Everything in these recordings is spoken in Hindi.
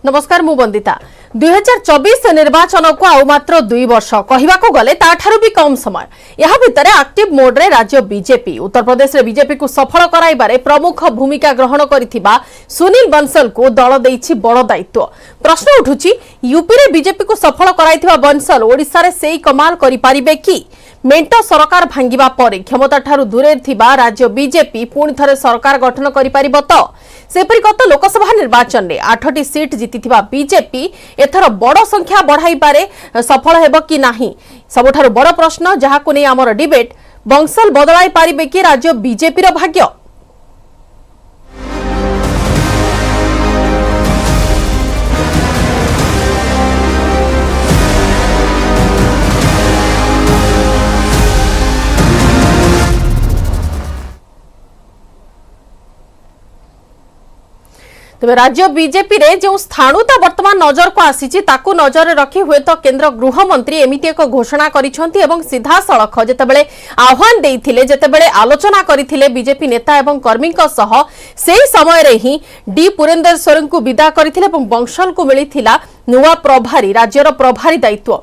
नमस्कार मु वंदिता 2024 निर्वाचन को आउ मात्र 2 वर्ष कहवाको गले ताठारु भी कम समय यह भितरे एक्टिव मोड रे राज्य बीजेपी उत्तर प्रदेश रे बीजेपी को सफल कराइबारे प्रमुख भूमिका ग्रहण करिथिबा सुनील बंसल को दल देइछि बड़ दायित्व। प्रश्न उठुछि यूपी रे बीजेपी को सफल कराइथिबा बंसल ओडिसा रे सेई कमाल करि पारिबे कि? मेंट सरकार भांगिबा परे क्षमता ठारू दूरे थिबा राज्य बीजेपी पुणी थरे सरकार गठन करि पारिबो तो? सेपरि गत लोकसभा निर्वाचन में 8टी सीट जीतिथिबा बीजेपी एथर बड़ संख्या बढ़ाई पारे सफल हेबो कि नाही? सबुठारु बड़ प्रश्न जहाकु नै हमर डिबेट बंसल बदलाई पारिबे कि राज्य बीजेपी रो भाग्य? तेज राज्य बीजेपी रे जो स्थाणुता वर्तमान नजर को आसी ताकू नजर रखी हुए तो केंद्र गृहमंत्री एमिति एक घोषणा करिसेंती एवं सीधा सड़क जेतेबेले आह्वान देइथिले जेतेबेले आलोचना करिथिले बीजेपी नेता एवं कर्मी सह सेही समय रे ही डी पुरेंद्रश्वर को विदा करिथिले एवं बंसल को मिलिथिला नुवा प्रभारी राज्यर प्रभारी दायित्व।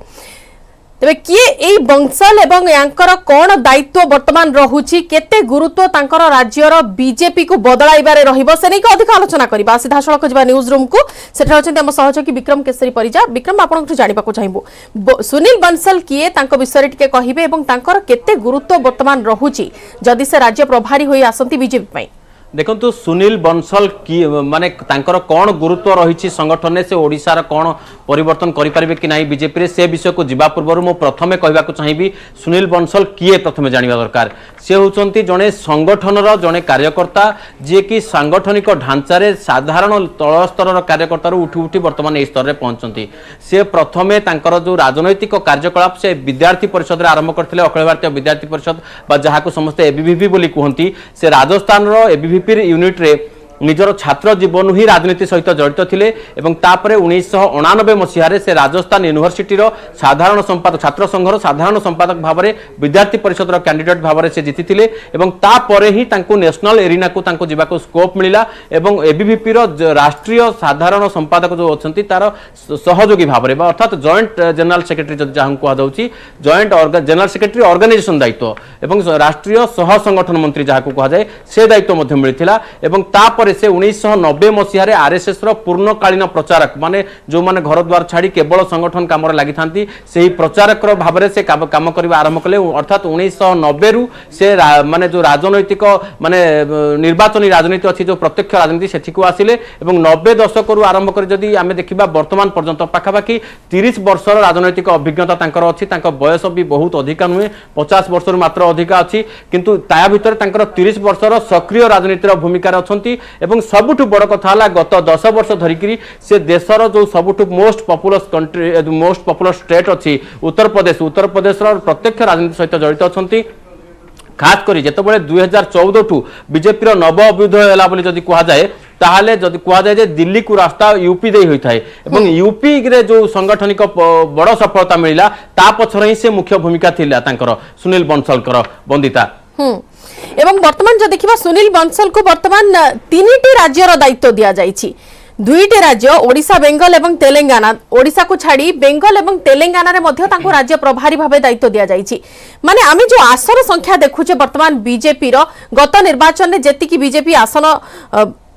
तेबे किए एई बंसल एवं यांकर कोन दायित्व वर्तमान रहुची केते गुरुत्व तांकर राज्यर बीजेपी को बदलाइबारे रहिबो से नै के अधिक आलोचना करबा सीधा सड़क जबा न्यूज रूम को सेठा होचंती हम सहयोगी विक्रम केसरी परिजा। विक्रम आपन को जानिबा को चाहिबो सुनील बंसल किए तांको विषय टिके कहिबे एवं तांकर केते गुरुत्व वर्तमान रहुची जदि से राज्य प्रभारी होई आसंती बीजेपी पई? देखो सुनील बंसल की माने तांकर कौन गुरुत्व रही संगठन से ओडिशार कौन परिवर्तन करें कि नहीं बीजेपी रे से विषय को जीवा पूर्व मु प्रथमे कहवाक चाहिए सुनील बंसल किए प्रथमे जानिबा दरकार। से होचंती जने संगठन जने कार्यकर्ता जे कि सांगठनिक ढांचारे साधारण तल स्तर कार्यकर्ता उठी उठी वर्तमान ए स्तर रे पहुंचंती। से प्रथमे तांकर जो राजनैतिक कार्यकलाप से विद्यार्थी परिषद रे आरंभ करथिले अखिल भारतीय विद्यार्थी परिषद बा जहाको समस्ते एबीवीपी बोली कहंती। से राजस्थान रो एबीवीपी यूनिट रे निजर छात्र जीवन ही राजनीति सहित जड़ित थिले एवं तापरे 1989 मसीह से राजस्थान यूनिवर्सिटी रो साधारण संपादक छात्र संघर साधारण संपादक भाव में विद्यार्थी परिषद रो कैंडिडेट भाव में से जीति एवं तापरे ही तांको नेशनल एरिना को तांको जीवाको स्कोप मिला एवं एबीवीपी रो राष्ट्रीय साधारण संपादक जो अछंती तार सहयोगी भाव में अर्थात जॉइंट जनरल सेक्रेटरी जहां को आदौची जॉइंट जनरल सेक्रेटरी ऑर्गेनाइजेशन दायित्व एवं राष्ट्रीय सह संगठन मंत्री जहां को कहा जाए से दायित्व मध्य मिलिथिला एवं तापर से 1990 मसीह आरएसएस रो पूर्णकालीन प्रचारक माने जो माने घर द्वार छाड़ी केवल संगठन काम लगी थांती सेही प्रचारक भाव में से काम करबा आरंभ कले अर्थात 1990 रु से माने जो राजनैतिक माने निर्वाचनी राजनीति अछि जो प्रत्यक्ष राजनीति सेठी को आसिले एवं 90 दशक रु आरंभ कर जदी आमे देखिबा वर्तमान पर्यंत पाखापाखि 30 वर्षर राजनैतिक अभिज्ञता तांकर अछि। तांकर बयस भी बहुत अधिका नुहे 50 वर्ष मात्र अधिका अछि किंतु ता भितर तांकर 30 वर्षर सक्रिय राजनीतिर भूमिका अछंती एवं सबुठु बड़ कथा हला गत 10 वर्ष धरिकी से देशर जो सबुठु most populous country most popular state अच्छी उत्तर प्रदेश प्रत्यक्ष राजनीति सहित जड़ित अच्छा। खास करी जेतबेले 2014 ठू बीजेपी नव अभ्युदय होला बोली जदि कहा जाए ताहले जदि कहा जाए जे दिल्ली को रास्ता यूपी दे होई थाए एवं यूपी रे जो संगठनिक बड़ सफलता मिलिला ता पछर ही से मुख्य भूमिका थिला तांकर सुनील बंसलकर वंदिता। एवं वर्तमान जो देखिबा सुनील बंसल को वर्तमान 3टी राज्यर दायित्व दिया जाइछि। 2टी राज्य ओडिशा बेंगल एवं तेलंगाना ओडिशा को छाड़ी बेंगल एवं तेलंगाना रे मध्य तांको राज्य प्रभारी भाबे दायित्व दिया जाइछि। माने आमे जो आसन संख्या देखुचे वर्तमान बीजेपी रो गत निर्वाचन रे जेति की बीजेपी आसन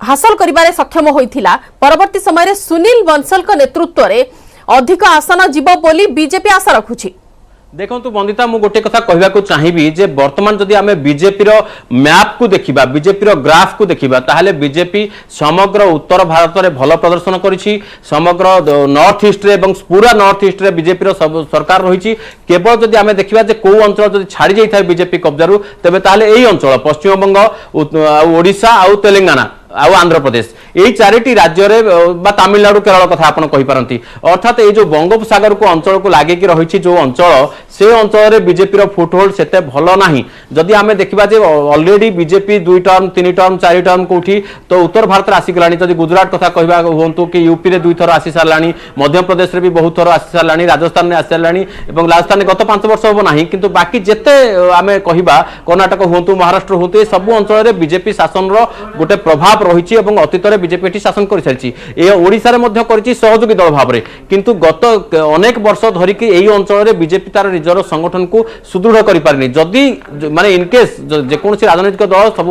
हासिल करिबारे सक्षम होइथिला परवर्ती समय रे सुनील बंसल को नेतृत्व रे अधिक आसन जीव बोली बीजेपी आशा रखुछि। देखो बंदिता मु गोटे कथा कहवाक चाहिए जे वर्तमान जदि आमे बीजेपी रो मैप को देखिबा बीजेपी रो ग्राफ को देखिबा ताहले बीजेपी समग्र उत्तर भारत रे भल प्रदर्शन करिछि। समग्र नॉर्थ ईस्ट रे एवं पूरा नॉर्थ ईस्ट रे बीजेपी रो सरकार रहिछि। केवल जदि आमे देखिबा जे को अंचल जदि छाड़ी जाई थाए बीजेपी कब्जारु तेबे ताहले एई अंचल पश्चिम बंग ओडिशा आ तेलंगाना आउ आंध्र प्रदेश यही 4टी राज्य रे तमिलनाडु केरल कथा आपन कहि पारंती अर्थात ये जो बंगोपसागर को अंचल को लागे कि रही जो अंचल से अंचल रे बीजेपी रो फुटहोल्ड सेते भलो नाही। जदि आमे देखिबा जे already BJP 2 term 3 term 4 term कोठी तो उत्तर भारत आसी गलानी जदि गुजरात कथा कहबा होंतु कि यूपी रे 2 थर आसी सारलानी मध्य प्रदेश रे भी बहुत थर आसी सारलानी राजस्थान रे आसी सारलानी एवं राजस्थान गत 5 वर्ष हो नाही किंतु बाकी जेते आमे कहबा कर्नाटक होंतु महाराष्ट्र होंतु सब अंचल रे बीजेपी शासन रो गोटे प्रभाव प्रभाव रही अतीत में बीजेपी शासन कर सारी ओडिशा रे सहयोगी दल भाव में किंतु गत अनेक वर्ष धरिकी यही अंचल बीजेपी तार निजर संगठन को सुदृढ़ कर पारिनी जदि माने इनकेस जेकोसी राजनैतिक दल सब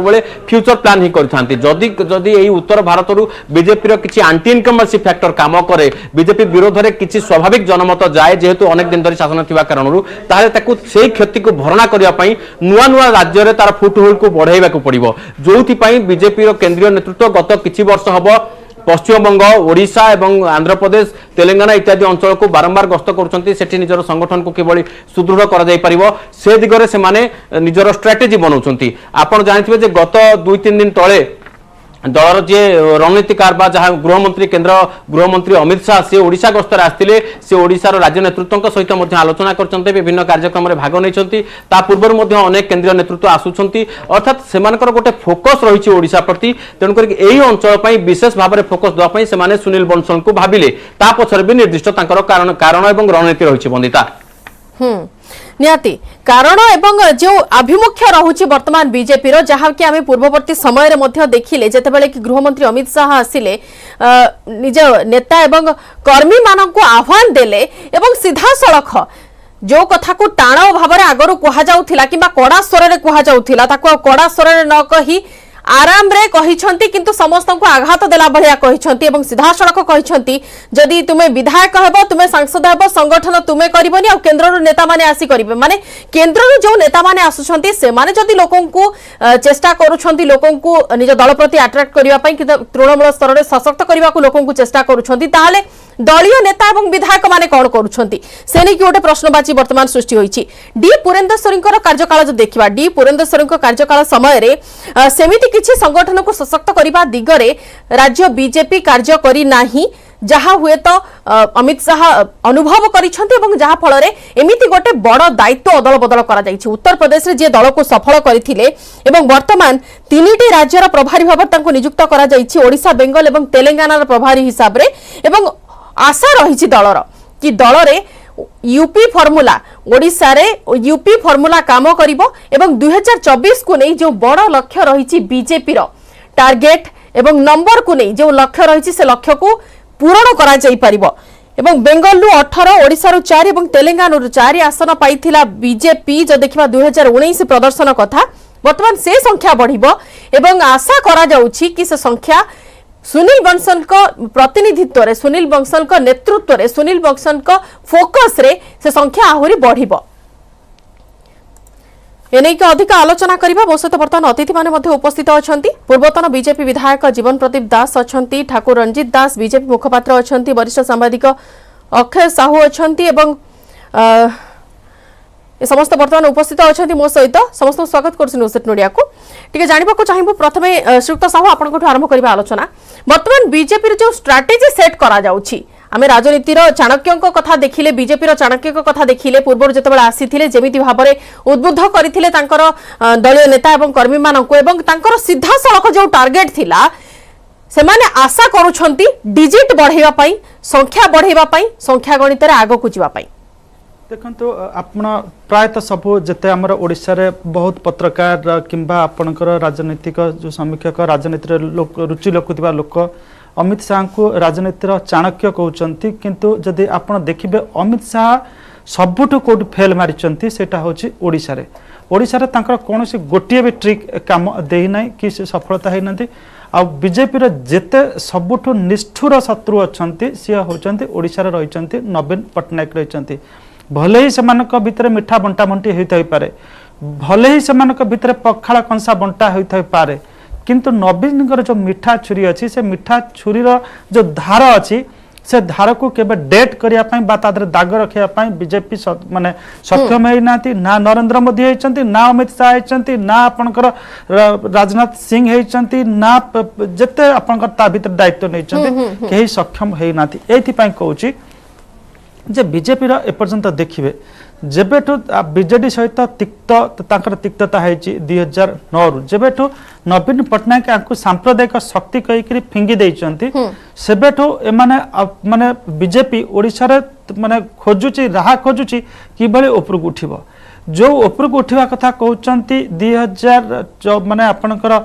फ्यूचर प्लान ही करथांती जदि जदि यही उत्तर भारत बीजेपी किसी आंटी इनकम्बेंसी फैक्टर काम करे बीजेपी विरोध में किसी स्वाभाविक जनमत जाए जेहेतु अनेक दिन धरी शासन थिबा कारणरू ताले ताकू सेही क्षति को भरणा करिया पई नुआ नुआ राज्य रे तार फुटहोल्ड को बढ़ाइबा को पड़िबो जोथि पई बीजेपी केंद्रीय नेतृत्व गत किछि वर्ष हबो पश्चिमबंग ओडिशा एवं आंध्र प्रदेश तेलंगाना इत्यादि अंचल को बारंबार गस्त करुछंती सेठी निजर संगठन को किबळी सुदृढ़ करा जाय परिबो से दिगरे से माने निजर स्ट्रेटेजी बनाउछंती आपण जानिथिबे जे गत 2-3 दिन तळे दलर जे रणनीतिकार जहाँ गृहमंत्री केंद्र गृहमंत्री अमित शाह से ओडिशा गस्तर आसते से ओडिशार राज्य नेतृत्व सहित आलोचना करते विभिन्न कार्यक्रम में भाग नहीं पूर्व अनेक केंद्रीय नेतृत्व आसुंच अर्थात से गोटे फोकस रही ओडिशा प्रति तेणुक यही अंचल विशेष भाव में फोकस देवाई से सुनील बंसल को भाविले पछरे भी निर्दिष्ट कारण और रणनीति रही बंदिता निहाती कारण एवं जो आभिमुख्य रहुछि वर्तमान बीजेपी रो जहाँ कि आमे पूर्ववर्ती समय रे मध्य देखिले जेतेबेले कि गृहमंत्री अमित शाह आसिले निज नेता एवं कर्मी मानक आह्वान देले एवं सीधा सड़क जो कथा को टाण भाव में आगरू कह जाउथिला किबा कड़ा स्वर रे कह जाउथिला ताको कड़ा स्वर रे न कही आराम रे कहिछंती किंतु समस्त को आघात देला भलिया कहिछंती एवं सीधा सड़क कहिछंती जदि तुमे विधायक हेबो तुमे सांसद हेबो संगठन तुमे करिबोनी आ केंद्र रो नेता माने आसी करिवे माने केंद्र रो जो नेता माने आसुछंती से माने जदि लोकन को चेष्टा करूछंती लोकन को निज दल प्रति अट्रैक्ट करिवा पई कि तृणमूल स्तर रे सशक्त करिवा को लोकन को चेष्टा करूछंती ताहाले दलीय नेता एवं विधायक माने कोन करूछंती सेनी कि गोटे प्रश्नबाची वर्तमान सृष्टि होईछि डी पुरेंद्रश्वरींकर कार्यकाल जो देखिबा डी पुरेंद्रश्वरींकर कार्यकाल समय रे सेमिति किछि संगठन को सशक्त करिबा दिगरे राज्य बीजेपी कार्य करी नाही जहा हुए तो अमित शाह अनुभव करिछंती एवं जहा फल रे एमिति गोटे बड़ दायित्व अदल बदल करा जायछि उत्तर प्रदेश रे जे दल को सफल करिथिले एवं वर्तमान तीनिटी राज्यर प्रभारी भाव तांको नियुक्त करा जायछि ओडिशा बेंगल एवं तेलंगाना प्रभारी हिसाब रे एवं आशा रही दलर कि दल रे यूपी फॉर्मूला ओडिशा रे यूपी फॉर्मूला काम करिवो एवं 2024 को नहीं जो बड़ लक्ष्य रही बीजेपी रो टार्गेट एवं नंबर को नहीं जो लक्ष्य रही से लक्ष्य को पूरण करा जाई परिवो एवं बेंगल 18 ओडिशा 4 एवं तेलंगाना 4 आसन पाइथिला बीजेपी जो देखिबा 2019 प्रदर्शन कथा वर्तमान से संख्या बढ़िबो एवं आशा करा जाउछि कि से संख्या सुनील बंसल को प्रतिनिधित्व रे सुनील बंसल को नेतृत्व रे सुनील बंसल को फोकस रे से संख्या आहुरी बढ़िबो एने के अधिक आलोचना करिबा मो सहित वर्तमान अतिथि माने मध्ये उपस्थित अछंती पूर्वतन बीजेपी विधायक जीवन प्रदीप दास अछंती ठाकुर रंजित दास बीजेपी मुखपात्र अछंती वरिष्ठ सांबादिक अक्षय साहू अछंती एवं ए समस्त वर्तमान उपस्थित अछंती मो सहित समस्त स्वागत करछु न्यूज़ मीडिया को टिके जानिबा को चाहिबो प्रथमे श्रीयुक्त साहू आपण को आरंभ करिबा आलोचना वर्तमान बीजेपी रे जो स्ट्रेटजी सेट करा जाउछि आमे राजनीतिर चाणक्यक कथा देखिले बीजेपी चाणक्यक कथा देखिले पूर्व जेतेबेला आसीथिले जेमिति भाबरे उद्बुद्ध करिथिले तांकर दलीय नेता एवं कर्मी मानक एवं तांकर सीधा सड़क जो टार्गेट थिला से माने आशा करूछंती डिजिट बढ़ाइबा पई संख्या बढ़ाइबा पई संख्या गणित रे आगो को जिबा पई देखो आपण प्रायतः सबू जिते आमर ओडिशा रे बहुत पत्रकार किंबा आपणकर राजनीतिक जो समीक्षक राजनीति रुचि रखुवा लोक अमित शाह को राजनीतिर चाणक्य कहते किंतु जदि आपण देखिबे अमित शाह सबुठु कोड फेल मारिचंती सेटा होची ओडिशा रे ओडिशा रे तांकर कोनोसी गोटिए भी ट्रिक काम देई नै कि से सफलता है नथि आ बीजेपी रे जेते सबुठु निष्ठुर शत्रु अछंती से होचंती ओडिशा रे रहिचंती नवीन पटनायक रहिचंती भले ही सेमानक भितर मिठा बंटा बंटी होइथाइ पारे भले ही सेमानक भितर पखाला कंसा बंटा होइथाइ पारे किंतु नवीन जो मिठा छुरी अच्छी से मिठा छुरी जो धार अच्छी से धार को केबे डेट करने दाग रखा बीजेपी माने सक्षम होना ना नरेंद्र मोदी होती ना अमित शाह होती ना आपणकर राजनाथ सिंह होती ना जिते आपंकर भीतर दायित्व नहीं कहीं सक्षम होना ये कहूँ जे बीजेपी एपर्यंत देखिए जेबेठु बीजेडी सहित तिक्तता है 2009 रु जेबेठु नवीन पटनायक आपको सांप्रदायिक शक्ति कहीकि फिंगी देइचंती सेबेठु एमाने माने बीजेपी ओडिशा रे माने खोजुची राह खोजुची किबळे ऊपर उठिबो जो ऊपर को उठा कथा कहते 2000 माने आपनकर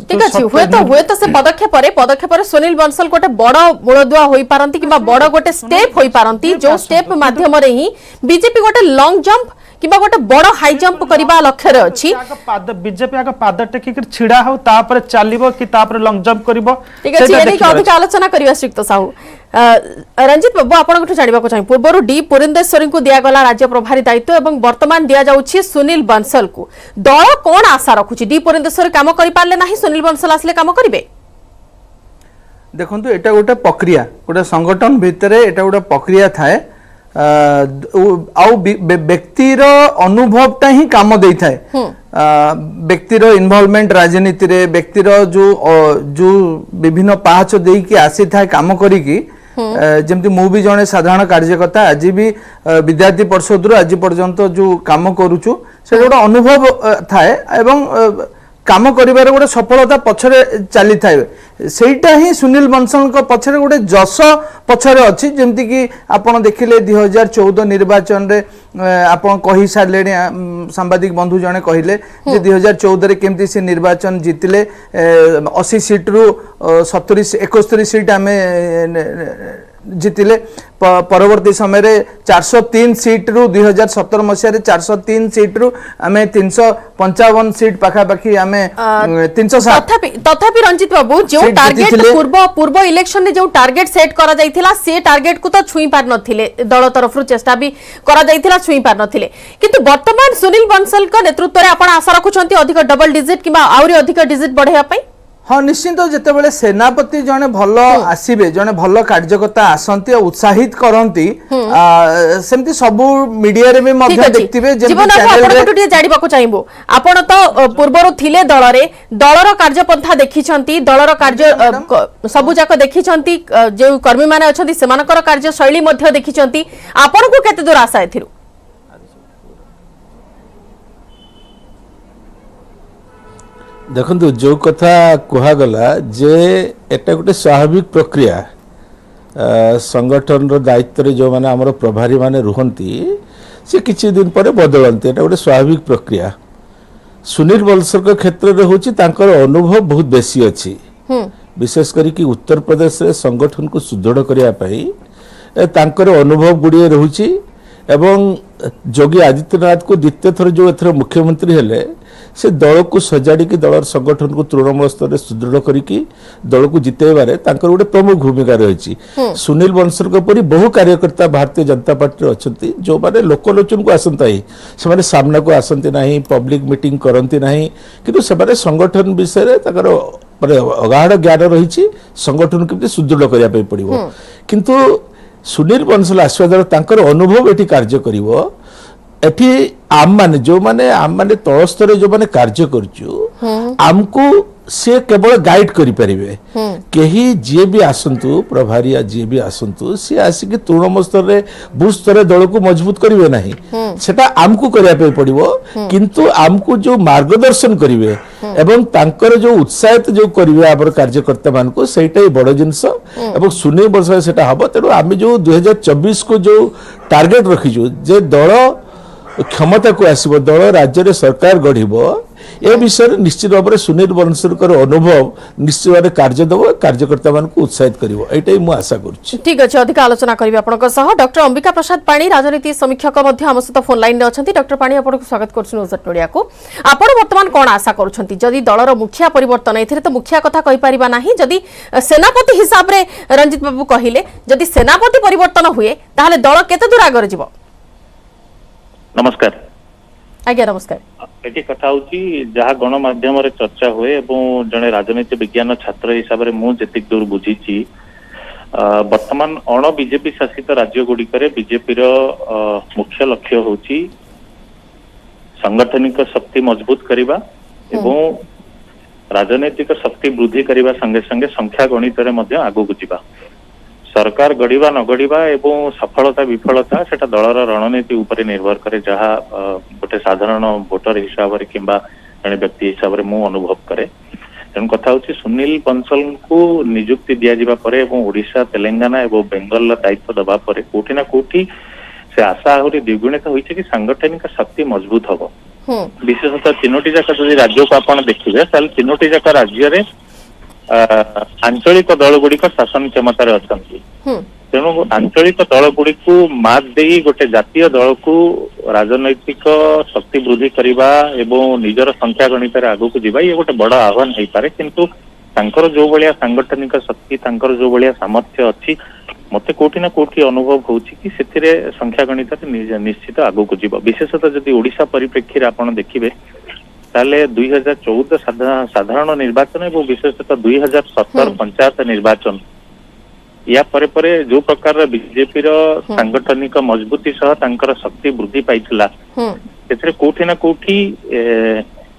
ठीक अच्छे हुए तो से पदक्षेप सुनील बंसल गोटे बड़ मूलदुआ हो पारती कि बड़ गोटे स्टेप हो पारती जो स्टेप माध्यम ही बीजेपी गोटे लॉन्ग जंप किबा गोटे बड़ हाई जंप करबा लक्ष्य रे अछि बीजेपी आगे पाद टेकिक छिड़ा हो तापर चलिबो कि तापर लॉन्ग जंप करबो ठीक अछि एनी अधिक आलोचना करिया श्रीयुक्त साहू रंजित बाबू आपन जानिबा को चाहि पूर्व डी पुरेंद्रेश्वरी को दिया गला राज्य प्रभारी दायित्व एवं वर्तमान दिया जाउछि सुनील बंसल को दल कोन आशा रखुछि डी पुरेंद्रेश्वरी काम करि पारले नाही सुनील बंसल आसले काम करिवे देखंतु एटा गोटे प्रक्रिया गोटे संगठन भितरे एटा गोटे प्रक्रिया थाए व्यक्तिर अनुभवटा ही काम दे थाए व्यक्तिर इन्वॉल्वमेंट राजनीति रे व्यक्तिर जो जो विभिन्न पाहच दे कि आसी थाए काम करी की जमती मु भी जने साधारण कार्यकर्ता आज भी विद्यार्थी परिषद आज पर्यंत जो काम करूछु से गोटे अनुभव थाए एवं काम करिबार गोटे सफलता पछरे चली थाए सेटा ही सुनील बंसल को पछरे गोटे जस पछरे अछि जेमति कि आपण देखिले 2014 निर्वाचन रे आपण कहि सारले सांबादिक बंधु जने कहिले जे 2014 रे केमति से निर्वाचन जीतिले 80 सीट रु 70 71 सीट हमें जीतिले परवर्ती समय रे 403 सीट रु 2017 मसिया रे 403 सीट रु आमे 355 सीट पाखा पाखी आमे 360 तथापि रंजित बाबू जो टार्गेट पूर्व इलेक्शन ने जो टार्गेट सेट करा जाइथिला से टार्गेट को तो छुई पार नथिले दल तरफ चेष्टा भी करा जाइथिला छुई पार नथिले किंतु वर्तमान सुनील बंसल का नेतृत्व रे आपण आशा रखुछंती अधिक डबल डिजिट किबा आउरी अधिक डिजिट बढ़ेया पई हाँ निश्चिंत जितेबाला सेनापति जने भल आसबे जने भल कार्यकर्ता आसंती उत्साहित करंती सेमती सबु मीडिया रे भी मध्य देखथिबे जीवन आपण टुटे जानिबा को चाहिबो आपण तो पूर्वरो थिले दलर कार्यपंथा देखिछंती दलर कार्य सबु जाक देखिछंती जे कर्मी माने अछंती सेमानकर कार्य शैली मध्य देखिछंती आपण को केते दूर आशा एथिरु देखंतु जो कथा कहगला जे एटा गोटे स्वाभाविक प्रक्रिया संगठन रो दायित्व रे जो माने हमर प्रभारी माने रुहंती से किछि दिन पर बदलंती एटा गोटे स्वाभाविक प्रक्रिया सुनील बंसल के क्षेत्र रे होची तांकर अनुभव बहुत बेसी अछि विशेष करी कि उत्तर प्रदेश रे संगठन को सुदृढ़ करिया पई तांकर अनुभव गुडिए रहुची एवं योगी आदित्यनाथ को द्वितीय थर जो एथर मुख्यमंत्री हेले से दल को सजाड़ी की दल संगठन को तृणमूल स्तर में सुदृढ़ करी दल को जितेबारे तांकर गोटे प्रमुख भूमिका रही सुनील बंसल परी बहु कार्यकर्ता भारतीय जनता पार्टी अच्छा जो माने लोकलोचन को आसंता ही से सामना को आसंती नहीं पब्लिक मीटिंग करती नहीं किंतु से संगठन विषय माने अगाढ़ ज्ञान रही संगठन केमती सुदृढ़ करने पड़ो किंतु सुनील बंसल आसवा द्वारा तांकर अनुभव एटी कार्य करिवो एठी आम माने तल स्तर जो माने कार्य करचु आमको से केवल गाइड करि परिबे केही जे भी आसंतु प्रभारी जे भी आसंतु से आसिक तृणमूल स्तर रे बूथ स्तर दल को मजबूत करिवे नाही सेटा आमको करिया पे पड़िबो किंतु आमको जो मार्गदर्शन करिवे एवं तांकर जो उत्साहित जो करिवे आबर कार्यकर्ता मान को सेटा ही बड़ जिंस एवं सुनील बंसल सेटा हबो तेनु आमे जो 2024 को जो टार्गेट रखिजु जे दल क्षमता को आसब दल राज्य रे सरकार गढ़ ए विषय निश्चित भाव में सुनील बंसल अनुभव निश्चित भाव कार्य देव कार्यकर्ता मान को उत्साहित करिवो एटाई मु आशा करूछि ठीक अछि अधिक आलोचना करिवे आपनक सह डॉक्टर अंबिका प्रसाद पाणी राजनीति समीक्षक मध्य हम सहित फोन लाइन रे अछंती डॉक्टर पाणी आपन को स्वागत करछु न्यूज मीडिया को आपण वर्तमान कोन आशा करूछंती जदी दलर मुखिया परिवर्तन एथिरे तो मुखिया कथा कहि परिबा नाही जदी सेनापति हिसाब रे रंजित बाबू कहिले जदी सेनापति परिवर्तन हुए ताहाले दल केते दूर आगर जिवो नमस्कार आज्ञा नमस्कार एटी कथा होची जहा गणमाध्यम रे चर्चा हुए एवं जने राजनीति विज्ञान छात्र हिसाब रे मु जतिक दूर बुझीची वर्तमान अण बीजेपी शासित राज्य गुड़िक बीजेपी मुख्य लक्ष्य होची सांगठनिक शक्ति मजबूत करिबा एवं राजनीतिक शक्ति वृद्धि करिबा संगे संगे संख्या गणित रे मध्य आगु जिबा सरकार गढ़ा न गढ़ा एवं सफलता विफलता सेटा दलर रणनीति उपरे निर्भर करे जहा गोटे साधारण भोटर हिसाब से किंबा जने व्यक्ति हिसाब से मु अनुभव करे तेणु कथा होची सुनील बंसल को नियुक्ति दिया जिबा परे एवं ओडिशा तेलंगाना एवं बेंगल दायित्व दबा परे कोठी ना कोठी से आशा आहरी द्विगुणित होइছে कि सांगठनिक शक्ति मजबूत हबो। विशेषतः तीनोटी जाक जदि राज्य को आपण देखिबे ताल तीनोटी जाक राज्य रे आंचलिक दल गुड़िक शासन क्षमतार अछंती। तेणु आंचलिक दल गुड़िक मात देई गोटे जातीय दल को राजनैतिक शक्ति वृद्धि करबा एवं निजर संख्या गणित रे आगु को जीवा ये गोटे बड़ आह्वान हेई पारे, किंतु तांकर जो भलिया सांगठनिक शक्ति तांकर जो भलिया सामर्थ्य अछि मते कोठी ना कोठी अनुभव होउछि कि सेथिरे संख्या गणित रे निश्चित आगु को जीवा। विशेषतः जदि ओडिशा परिप्रेक्षी रे आपण देखिबे ताले 2014 साधारण निर्वाचन एवं विशेषतः 2017 पंचायत निर्वाचन या परे परे जो प्रकार बीजेपी रो सांगठनिक मजबूती सह तांकर शक्ति वृद्धि पाइथिला सेथिरे कोठी ना कोठी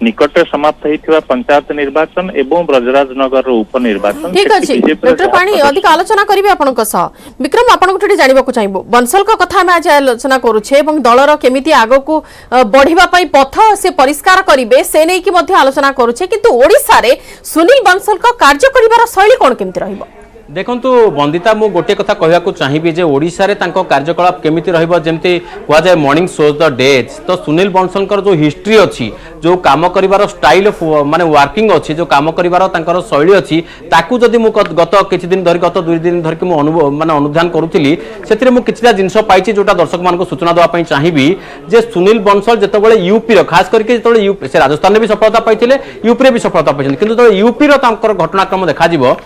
निकट समाप्त होइथिबा पंचायत निर्वाचन एवं ब्रजराजनगर उपनिर्वाचन। ठीक अछि डॉक्टर पाणी अधिक आलोचना करिवे आपनक सह। विक्रम आपनक ठडी जानिबा को चाहिबो बंसल को कथा हम आज आलोचना करूछे एवं दलर केमिति आगो को बढ़िबा पई पथ से परिष्कार करिवे से नै कि मध्ये आलोचना करूछे, किंतु ओडिसा रे सुनील बंसल को कार्य करिवार शैली कोन केमिति रहइबो? देखंतु बंदिता मु गोटे कथा कहया को चाहिबी जे ओडिसा रे तांको कार्यकलाप केमिति रहइबो जेमति कुआ जाय मॉर्निंग शोज द डेज। तो सुनील बंसलकर जो हिस्ट्री अछि जो काम करिवार स्टाइल माने वर्किंग अछि जो काम करिवार तांकर शैली अछि ताकू जदि मु गत किछि दिन धरि गत 2 दिन धरि कि मु अनुभव माने अनुधान करूथिली सेथिरे मु किछटा जिंस पाइछि जोटा दर्शक मान को सूचना देवा पई चाहिबी जे सुनील बंसल जतबेले यूपी रो खास करके जतबेले यूपी से राजस्थान रे भी सफलता पाइथिले यूपी रे भी सफलता पाइछन, किंतु जतबेले यूपी रो तांकर घटनाक्रम देखा जिवो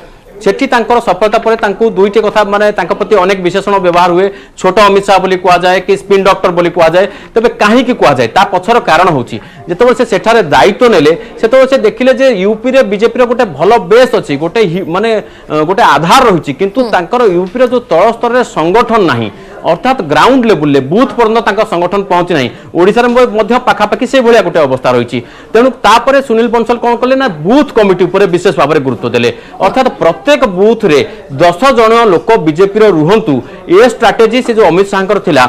सेठी तांकर सफलता पर तांको दुईटे कथा माने तांको प्रति अनेक विशेषण व्यवहार हुए। छोट अमित शाह बोली कुआ जाए कि स्पिन डॉक्टर बोली कुआ जाए, तबे काहे कि कुआ जाए ता पछर कारण होची जेतबे से सेठारे दायित्व नेले सेतबे से देखिले जे यूपी रे बीजेपी रे गोटे भलो बेस अछि गोटे माने गोटे आधार रहिछि, किंतु तांकर यूपी रे जो तळ स्तर रे संगठन नाही अर्थात ग्राउंड लेवल ले बूथ पर्यंत तांका संगठन पहुंची नाही। ओडिसा रे मध्य पाखा पाखी से भलिया गोटे अवस्था रहिछि। तेनु तापरे सुनील बंसल कोन कले ना बूथ कमिटी ऊपर विशेष भाव में गुरुत्व देले, अर्थात प्रत्येक बूथ रे 10 जण लोक बीजेपी रो रुहंतु ए स्ट्रेटेजी से जो अमित शाहकर थिला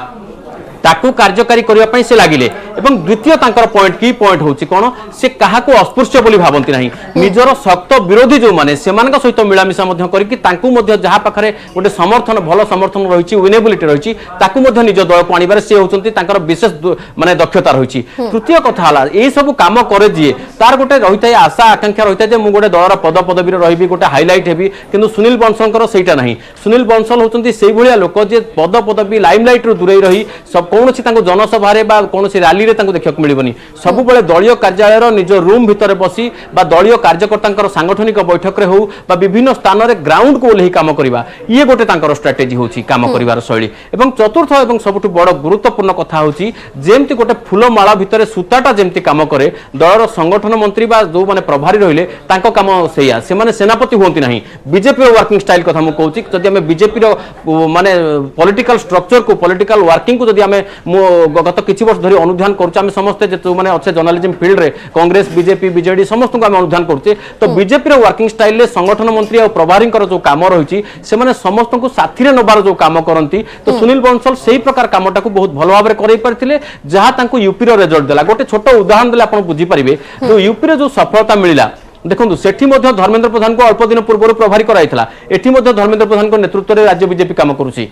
ताकू कार्यकारी करिया पई से लागिले। एवं द्वितीय तांकर पॉइंट की पॉइंट होची कोन से काहाकू अस्पृश्य बोली भाबंती नाही, निजर सख्त विरोधी जो माने सेमानक सहित मिलामिशा मध्य करी कि तांकू मध्य जहा पाखरे गोटे समर्थन भलो समर्थन रहिछि विनेबिलिटी रहिछि ताकू मध्य निज दल को आनिबार से होचंती तांकर विशेष माने दक्षता रहिछि। तृतीय कथा हला ए सब काम करे जिए तार गोटे रहिताय आशा आकांक्षा रहिताय जे मु गोटे दलर पद पदवी रहिबी गोटे हाइलाइट हेबी, किंतु सुनील बंसलकर सेटा नाही। सुनील बंसल होचंती सेई भलिया लोक जे पद पदवी लाइमलाइट रु दूरे रही सब कौनसी तांको जनसभा रे बा कौनसी रैली रे तांको देखिବାକୁ मिलिबनी, सब बेले दलीय कार्यालय रो निज रूम भितर बसी बा दलीय कार्यकर्तांकर सांगठनिक बैठक रे हो बा विभिन्न स्थान रे ग्राउंड को ओलेही काम करिबा ये गोटे तांकर स्ट्रेटेजी होची काम करिवार शैली। एवं चतुर्थ एवं सबटु बड़ गुरुत्वपूर्ण कथा होची जेमति गोटे फूलमाला भितर सूताटा जेमति काम करे दलर संगठन मंत्री बा जो माने प्रभारी रहिले तांको काम सेया से माने सेनापति होंती नाही। बीजेपी रो वर्किंग स्टाइल कथा मु कहूची जदि हमें बीजेपी रो माने पॉलिटिकल स्ट्रक्चर को पॉलिटिकल वर्किंग को जदि हमें गत किछि वर्ष धरि अनुधान करूछ आमे समस्त जे माने अच्छे जर्नलिज्म फील्ड रे कांग्रेस बीजेपी बीजेडी समस्त को आमे अनुधान करूचे तो बीजेपी रो वर्किंग स्टाइल ले संगठन मंत्री और प्रभारी जो काम रही से माने समस्त को साथी रे नबार जो काम करती तो सुनील बंसल सेही प्रकार कामटा को बहुत भलो भाबरे करै परथिले जहा तांको यूपी रो रिजल्ट देला। गोटे छोट उदाहरण देला आपण बुझी परिबे जो यूपी रे जो सफलता मिलिला देखो सेठी मध्य धर्मेंद्र प्रधान को अल्प दिन पूर्व प्रभारी कराइथिला, एठी मध्य धर्मेंद्र प्रधान को नेतृत्व रे राज्य बीजेपी काम करूची।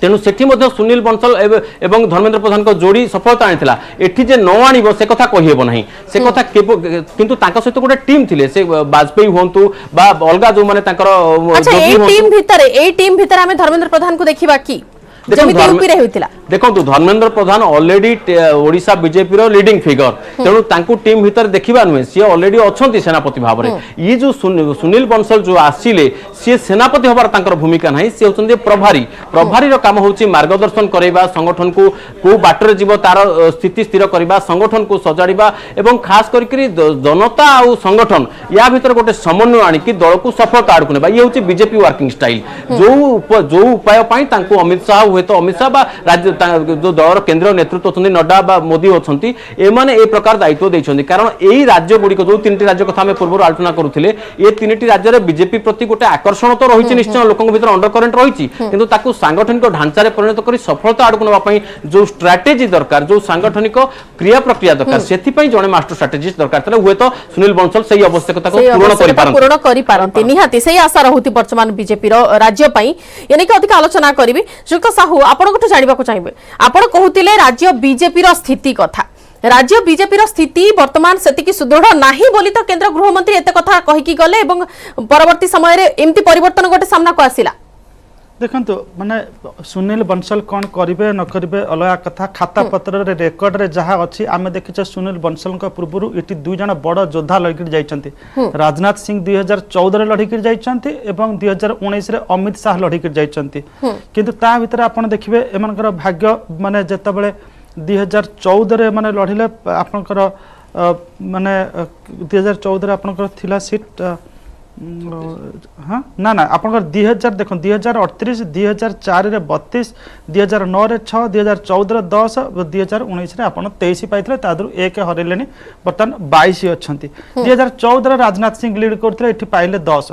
तेणु सेठी मध्य सुनील बंसल एवं धर्मेंद्र प्रधान को जोड़ी सफलता आनिथिला, एठी जे न आनिबो से कथा कहिहेबो नाही से कथा किंतु तांका सहित गोटे टीम थिले से वाजपेयी होंतु बा अलगा जो माने तांकर अच्छा ए टीम भितर हमें धर्मेंद्र प्रधान को देखिबा की देखो धर्मेंद्र प्रधान ऑलरेडी ओडिशा बीजेपी रो लीडिंग फिगर तेणु तांकू टीम भीतर देखिबा नुहे सी ऑलरेडी अछंती सेनापति भाव में। ये जो सुनील बंसल जो आसिले सी सेनापति होबार तांकर भूमिका नाही, सी होचंदी प्रभारी। प्रभारी रो काम होची मार्गदर्शन करैबा संगठन को बाटर जीव तार स्थिति स्थिर करबा संगठन को सजाड़िबा एवं खास करके जनता और संगठन या भीतर गोटे समन्वय आनिकी दल को सफलता आड़कु नेबा ये होची बीजेपी वर्किंग स्टाइल। जो उपाय पई तांको अमित शाह हुए तो अमित शाह बा राज्य जो दलर केंद्रीय नेतृत्व अछंती नड्डा बा मोदी अछंती एमाने ए प्रकार दायित्व दैछंती कारण एई राज्य गुडी को जो तीनटी राज्य कथा हमें पूर्व आलोचना करूथिले ए तीनटी राज्य रे बीजेपी प्रति गोटे आकर्षण तो रहिछि निश्चय लोकन भीतर अंडर करंट रहिछि किंतु ताकू सांगठनिक ढांचा रे परिणत करी सफलता आडकु नबा पई जो स्ट्रेटेजी दरकार जो सांगठनिक क्रिया प्रक्रिया दरकार सेथि पई जणे मास्टर स्ट्रेटेजिस्ट दरकार तले हुए तो सुनील बंसल सही आवश्यकता को पूर्ण करि पारंती निहाती सही आशा रहुति वर्तमान बीजेपी रो राज्य पई यानी कि अधिक आलोचना करिवि साहू आपन जानिबा को चाहिए आपण कहूतिले राज्य बीजेपी रो स्थिति कथा राज्य बीजेपी रो स्थिति वर्तमान सेतिकी सुदृढ़ नाही बोली तो केंद्र गृहमंत्री एते कथा कहिकी गले एवं परवर्ती समय रे एमती परिवर्तन गोटे सामना को आसिला देखंतु माने सुनील बंसल कौन करिवे न करिवे अलग कथा खाता पत्र रे रेकर्ड रे जहा अछि आमे देखिछे सुनील बंसल का पूर्वरु इटी दुई जण बड़ योद्धा लड़की जाइछंती राजनाथ सिंह 2014 रे लड़की जाइछंती एवं 2019 रे अमित शाह लड़की जाइछंती किंतु ता भीतर आपण देखिबे एमनकर भाग्य माने जेतबेले 2014 रे माने लढिले आपनकर माने 2014 रे आपनकर थिला सीट हाँ ना ना आपनकर 2000 देखो 2038 2004 रे 32 2009 रे 6 2014 रे 10 2019 रे आपण 23 पाइथले तादरु एक हरेलेनी बर्तन 22 अछंती 2014 रे राजनाथ सिंह लीड करथले एठी पाइले 10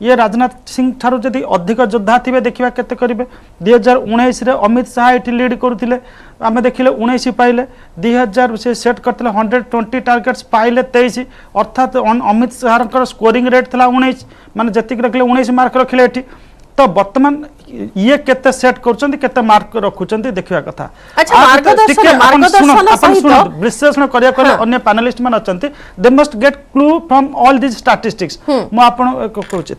ये राजनाथ सिंह ठारू जदि अधिक योद्धा थिबे देखिबा केते करिवे 2019 रे अमित शाह एठी लीड करथिले आमे देखिले 19 पाइले 2000 से सेट करथिले 120 टार्गेट्स पाइले 23 अर्थात अमित शाह कर स्कोरिंग रेट थला 19 माने जति रखले 19 मार्क रखले एठी तो वर्तमान ये केते सेट करछंती केते मार्क रखुछंती देखिबा कथा अच्छा मार्गदर्शन सहित विश्लेषण करिया करे अन्य पैनलिस्ट मान अछंती they must get clue from all this statistics मो आपण कहूचे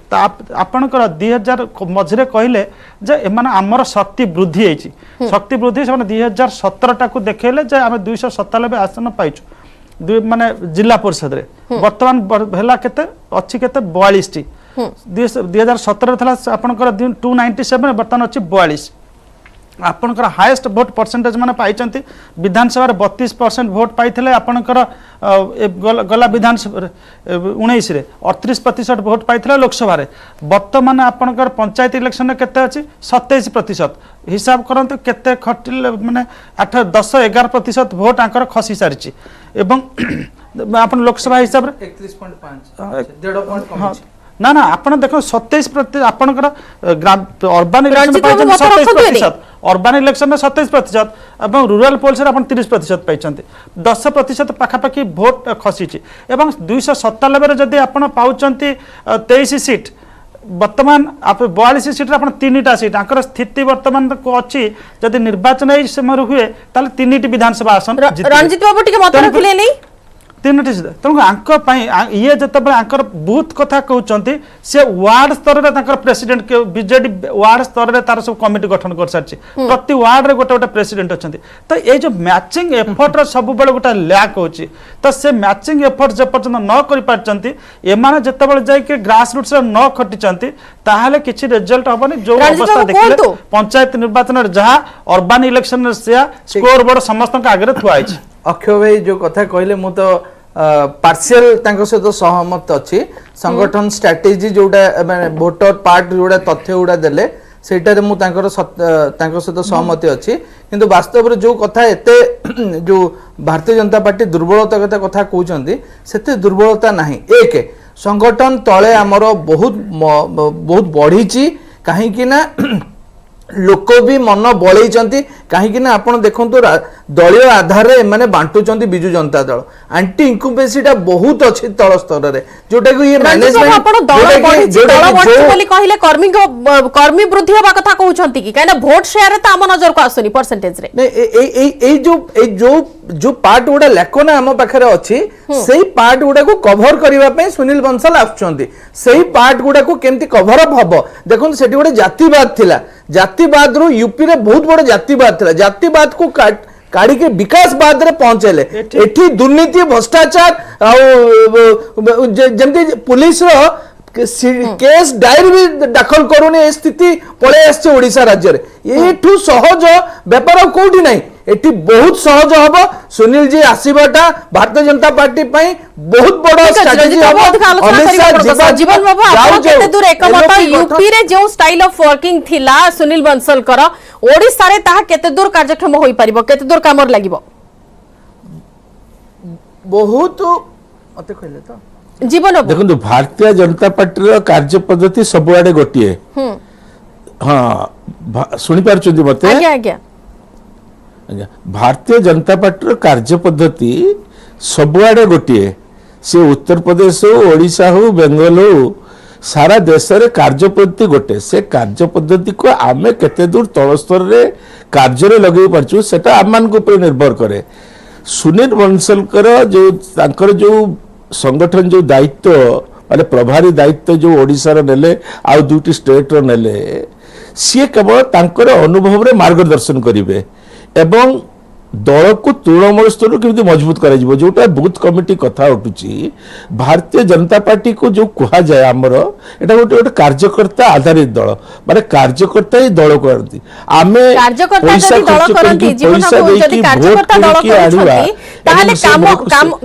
आपण कर 2000 मझरे कहिले जे एमान हमर शक्ति वृद्धि हेची शक्ति वृद्धि से 2017 टाकू देखेले जे हम 297 आसन पाइछु माने जिला परिषद रे वर्तमान भेला केते अछि केते 42 टी 2017 थला आपनकर 297 वर्तमान अछि 42 आपनकर हाईएस्ट वोट परसेंटेज माने पाइचंती विधानसभा रे 32% वोट पाइथिले आपनकर गला विधानसभा 19 रे 38% वोट पाइथिले लोकसभा रे वर्तमान आपनकर पंचायत इलेक्शन रे केते अछि 27% हिसाब करंतु केते खटिल माने 8 10 11% वोट आंकर खसी सारिछि एवं आपन लोकसभा हिसाब रे 31.5 1.5 ना ना आपण देखो 27% आपनकर अर्बन इलेक्शन पाइछन 27% अर्बन इलेक्शन में 27% एवं रूरल पोल्स रे आपण 30% पाइछन 10% पाखा पाखी वोट खसीछि एवं 297 रे जदी आपण पाउचंती 23 सीट वर्तमान आप 42 सीट रे आपण 3टा सीट आंकर स्थिति वर्तमान को अछि जदी निर्वाचन एई समय हुए ताले 3टी विधानसभा आसन रंजित बाबू टिके मत रखले नै तीनटी तेणु आंक ये जिते आंकर बूथ कथा कहते से वार्ड स्तर में प्रेसिडेंट बीजेडी वार्ड स्तर में तार सब कमिटी गठन कर सारी प्रति वार्ड रे गोटे गोटे प्रेसिडेंट अच्छा तो ये जो मैचिंग एफर्ट सब बेले गोटे लैक हो तो से मैचिंग एफर्ट जे पर्यटन न कर पार्टी एमाने जिते जाइए ग्रास रूट्स न खटी ताहले किछि रिजल्ट हबनी जो अवस्था देखले पंचायत निर्वाचन जहाँ अर्बन इलेक्शन स्कोर बोर्ड समस्त आगे थुआ अक्षय भाई जो कथा कहले मु तो पार्शियल तांको सहित सहमत अच्छी संगठन स्ट्रेटेजी जोटा माने वोटर पार्ट जोटा तथ्य गुड़ा देले सेटारे मु तांकर तांको सहित सहमति अच्छी किंतु वास्तव रे जो कथा एते जो भारतीय जनता पार्टी दुर्बलता कथा कहउचंदी सेते दुर्बलता नाही एक संगठन तळे हमरो बहुत बढ़ीची काहे कि ना लोक भी मन बलैचंती कहीं ना आपण देखंतु दलीय आधार रे माने बांटुचंती बिजु जनता दल एंटी इंकुबेसीटा बहुत अछि तळ स्तर रे जोटा कि ये मैनेजमेंट आपण दल बढ़ी बोली कहिले कर्मी वृद्धि होबा कथा कहउचंती कि काहे ना वोट शेयर रे त हम नजर को आसुनी परसेंटेज रे नै ए जो पार्ट गुडा लेको ना हम पाखरे अछि सेही पार्ट गुडा को कवर करिवा पे सुनील बंसल आछुचंती सेही पार्ट गुडा को केमती कवर अप हबो देखन सेठी गोटे जातिवाद थिला जातिवाद रू यूपी रे बहुत बड़ जातिवाद थिला जातिवाद को काढ़ी के विकासवाद रे पहुंचेले एठी दुर्नीति भ्रष्टाचार आ जेमती पुलिस रो केस डायरी भी दाखल करूनी स्थिति पळे आछे ओडिसा राज्य रे एठू सहज व्यापार कोठी नाही एठी बहुत सहज हबो सुनील जी आसीबाटा भारतीय जनता पार्टी पई बहुत बड़ स्ट्रेटजी हबो हमेशा जीवन बाबू आपण केते दूर एकमत यूपी रे जो स्टाइल ऑफ वर्किंग थिला सुनील बंसल कर ओडिसा रे ताहा केते दूर कार्यक्षम होई परिबो केते दूर कामर लागिबो बहुत मते कहले तो जीवन देखो भारतीय जनता पार्टी कार्य पद्धति सबुआडे गोटे हाँ शुणी पार्टी मत आज्ञा आज्ञा भारतीय जनता पार्टी कार्य पद्धति सबुआडे गोटे से उत्तर प्रदेश हो ओडिशा हो बेंगल हो सारा देश रे कार्य पद्धति गोटे से कार्य पद्धति को आमे केते दूर तल स्तर रे कार्य रे लगे पारछु सेटा आम मान ऊपर निर्भर करे। सुनील बंसल जो तांकर जो संगठन जो दायित्व माने प्रभारी दायित्व जो ओडिसा रो नेले आ दुटी स्टेट रो नेले सी केवल तांकर अनुभव रे मार्गदर्शन करिवे एवं दल को तृणमूल स्तर केमती मजबूत कर जोटा बूथ कमिटी कथा उठुची भारतीय जनता पार्टी को जो कहा जाए आमर एटा गोटे गोटे कार्यकर्ता आधारित दल माने कार्यकर्ता ही दल करती आमे कार्यकर्ता जदि दल करंती जीवन को जदि कार्यकर्ता दल करछथि ताहाले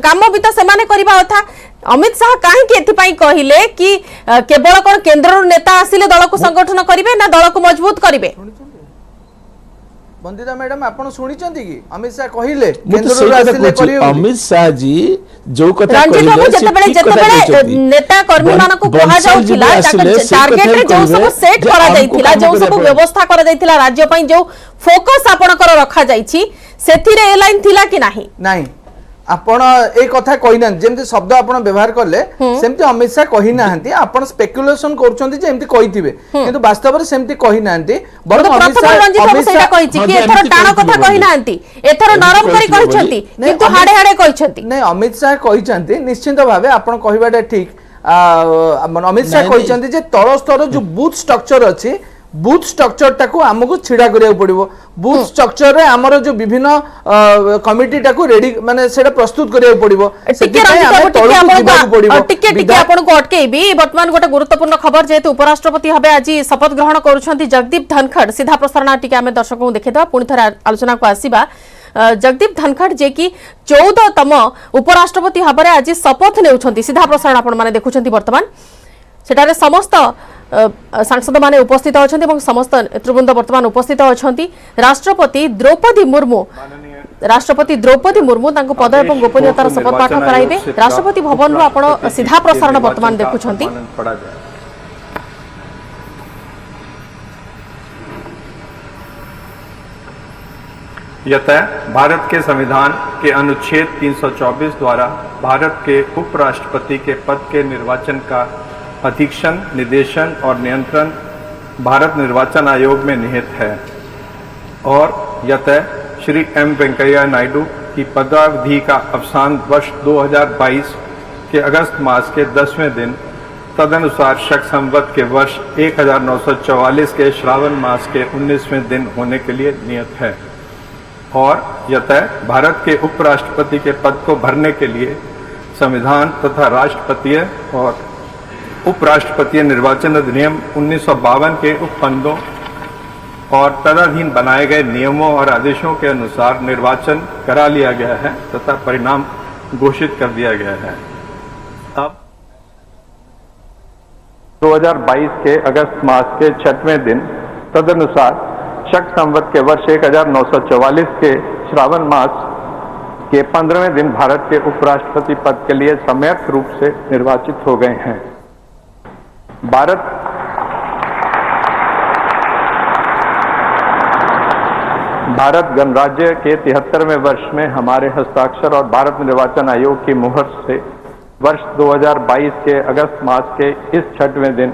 काम भी तो सेमाने करिबा कथा। अमित शाह काहे कि एथिपाई कहिले कि केवल कोन केंद्र नेता आसिले दल को संगठन करिवे ना दल को मजबूत करिवे। बंदिता मैडम आपण सुनिचंती कि अमित शाह कहिले अमित शाह जी जो कथा रंजीत बाबू जेतेबेले नेता कर्मी मानको कहा जाउथिला टारगेट रे जो सब सेट करा जाइथिला जो सब व्यवस्था करा जाइथिला राज्य पई जो फोकस आपणकर रखा जाइछि सेथिरे ए लाइन थिला कि नाही नाही आपण ए कथा कहिना जेमति शब्द आपण व्यवहार करले सेमति अमित शाह कहि नाहंती आपण स्पेकुलेशन करछंती जे एमति कहिथिबे किंतु वास्तव रे सेमति कहि नाहंती बड़ अमित शाह सेटा कहिछि कि एथर टाण कथा कहि नाहंती एथर नरम करी कहिछंती किंतु हाडे हाडे कहिछंती नै अमित शाह कहिछंती निश्चित भाबे आपण कहिबाटा ठीक अमित शाह कहिछंती जे तळ स्तर जो बूथ स्ट्रक्चर अछि बूथ स्ट्रक्चर टाको हमको छिड़ा करिया पड़िबो बूथ स्ट्रक्चर रे हमर जो विभिन्न कमिटी टाको रेडी माने सेटा प्रस्तुत करिया पड़िबो टिके आपन को अटकेबी वर्तमान गोटे गुरुत्वपूर्ण खबर जेतु उपराष्ट्रपति हबे आज शपथ ग्रहण करूछंती जगदीप धनखड़ सीधा प्रसारण टिके हमें दर्शकों को देखिदवा पुणी थरा आलोचना को आसीबा जगदीप धनखड़ जे कि 14तम उपराष्ट्रपति हबरे आज शपथ नेउछंती सीधा प्रसारण आपण माने देखुछंती वर्तमान सेटारे समस्त सांसद माने उपस्थित अछंती एवं समस्त नेतृवृंद वर्तमान उपस्थित अछंती। राष्ट्रपति द्रौपदी मुर्मू तांको पद एवं गोपनीयतार शपथ पाठ कराइबे। राष्ट्रपति भवन रो आपण सीधा प्रसारण वर्तमान देखुछंती। यतः भारत के संविधान के अनुच्छेद 324 द्वारा भारत के उपराष्ट्रपति के पद के निर्वाचन का अधीक्षण, निर्देशन और नियंत्रण भारत निर्वाचन आयोग में निहित है और यतः श्री एम वेंकैया नायडू की पदावधि का अवसान वर्ष 2022 के अगस्त मास के 10वें दिन तदनुसार शक संवत के वर्ष 1944 के श्रावण मास के 19वें दिन होने के लिए नियत है और यतः भारत के उपराष्ट्रपति के पद को भरने के लिए संविधान तथा राष्ट्रपतीय और उपराष्ट्रपतीय निर्वाचन अधिनियम 1952 के उपबंधों और तदधीन बनाए गए नियमों और आदेशों के अनुसार निर्वाचन करा लिया गया है तथा परिणाम घोषित कर दिया गया है। अब 2022 के अगस्त मास के 6वें दिन तदनुसार शक संवत के वर्ष 1944 के श्रावण मास के 15वें दिन भारत के उपराष्ट्रपति पद के लिए सम्यक रूप से निर्वाचित हो गए हैं। भारत गणराज्य के 73वें वर्ष में हमारे हस्ताक्षर और भारत निर्वाचन आयोग की मुहर से वर्ष 2022 के अगस्त मास के इस 6वें दिन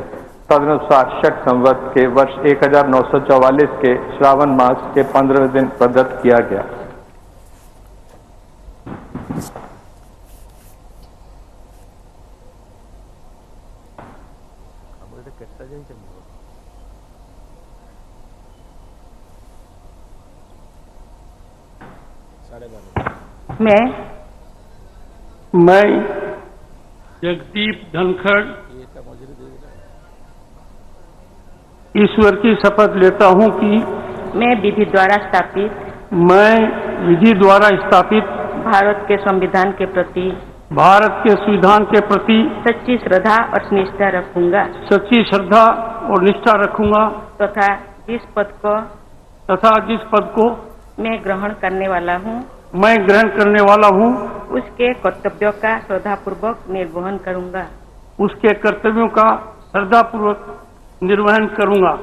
तदनुसार शक संवत के वर्ष 1944 के श्रावण मास के 15वें दिन प्रदत्त किया गया। मैं जगदीप धनखड़ ईश्वर की शपथ लेता हूं कि मैं विधि द्वारा स्थापित भारत के संविधान के प्रति सच्ची श्रद्धा और निष्ठा रखूंगा तथा जिस पद को मैं ग्रहण करने वाला हूँ उसके कर्तव्यों का श्रद्धापूर्वक निर्वहन करूंगा।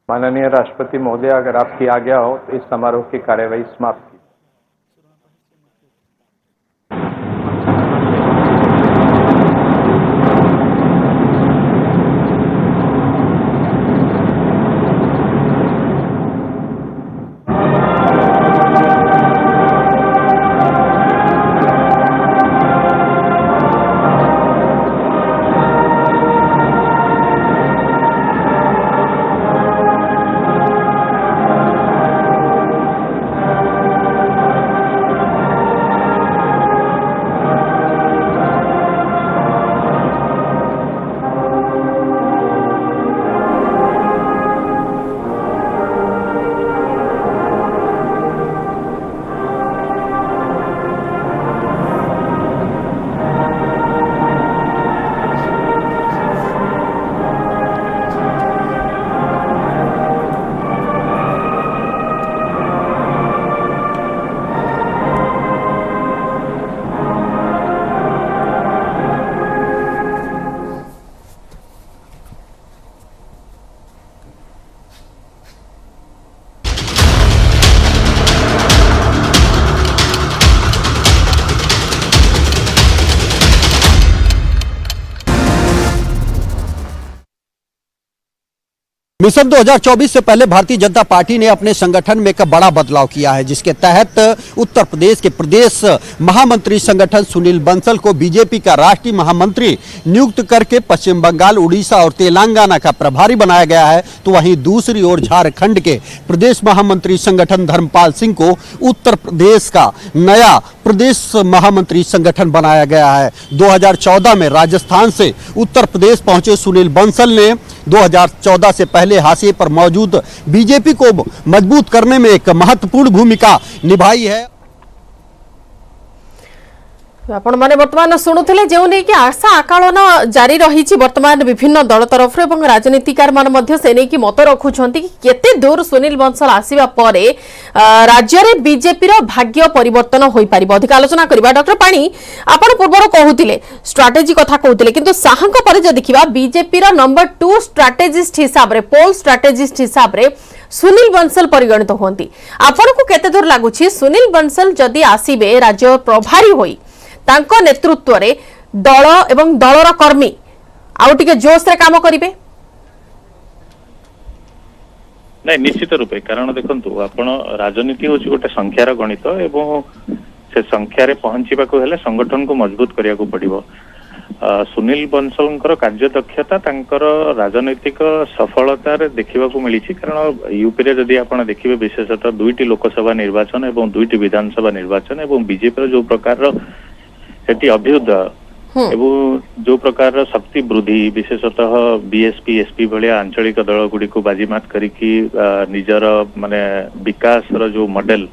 माननीय राष्ट्रपति महोदय, अगर आपकी आज्ञा हो तो इस समारोह की कार्यवाही समाप्त की। मिशन 2024 से पहले भारतीय जनता पार्टी ने अपने संगठन में एक बड़ा बदलाव किया है, जिसके तहत उत्तर प्रदेश के प्रदेश महामंत्री संगठन सुनील बंसल को बीजेपी का राष्ट्रीय महामंत्री नियुक्त करके पश्चिम बंगाल, उड़ीसा और तेलंगाना का प्रभारी बनाया गया है। तो वहीं दूसरी ओर झारखंड के प्रदेश महामंत्री संगठन धर्मपाल सिंह को उत्तर प्रदेश का नया प्रदेश महामंत्री संगठन बनाया गया है। 2014 में राजस्थान से उत्तर प्रदेश पहुंचे सुनील बंसल ने 2014 से पहले हाशिए पर मौजूद बीजेपी को मजबूत करने में एक महत्वपूर्ण भूमिका निभाई है। आपण माने वर्तमान शुणुले जो नहीं कि आशा आकलन जारी रही वर्तमान विभिन्न दल तरफ राजनीतिकार मान से नहीं कि मत रखुंट कि केते दूर सुनील बंसल आसिबा परे राज्य में बीजेपी भाग्य परिवर्तन हो पार। अधिक आलोचना करबा डॉक्टर पाणी आपण पूर्वर कहूतिले स्ट्राटेजी कथा कहूतिले, किंतु साहंक पर जे देखिबा बीजेपी नंबर 2 स्ट्राटेजिस्ट हिसाब रे पोल स्ट्राटेजिस्ट हिसाब रे सुनील बंसल परिगणित होती। आपण को केते दूर लागुछि सुनील बंसल जदि आसीबे राज्य प्रभारी होई तांको नेतृत्व रे दल एवं दलर कर्मी आउ टिके जोश रे काम करिवे? नहीं, निश्चित रूपे, कारण देखंतु आपण राजनीति होछि गोटे संख्यार गणित एवं से संख्यारे पहुंचीबाको हेले संगठन को मजबूत करिया को पड़िबो। सुनील बंसलंकर कार्य दक्षता तांकर राजनैतिक सफलता देखा मिली, कारण यूपी रे जदि आपण देखिबे विशेषतः 2टी लोकसभा निर्वाचन एवं 2टी विधानसभा निर्वाचन एवं बीजेपी जो प्रकार सेठी अभ्युदय एवं जो प्रकार शक्ति वृद्धि विशेषतः बीएसपी एसपी भलिया आंचलिक दल गुडी को बाजीमात करिकी निजर माने विकास रो जो मॉडल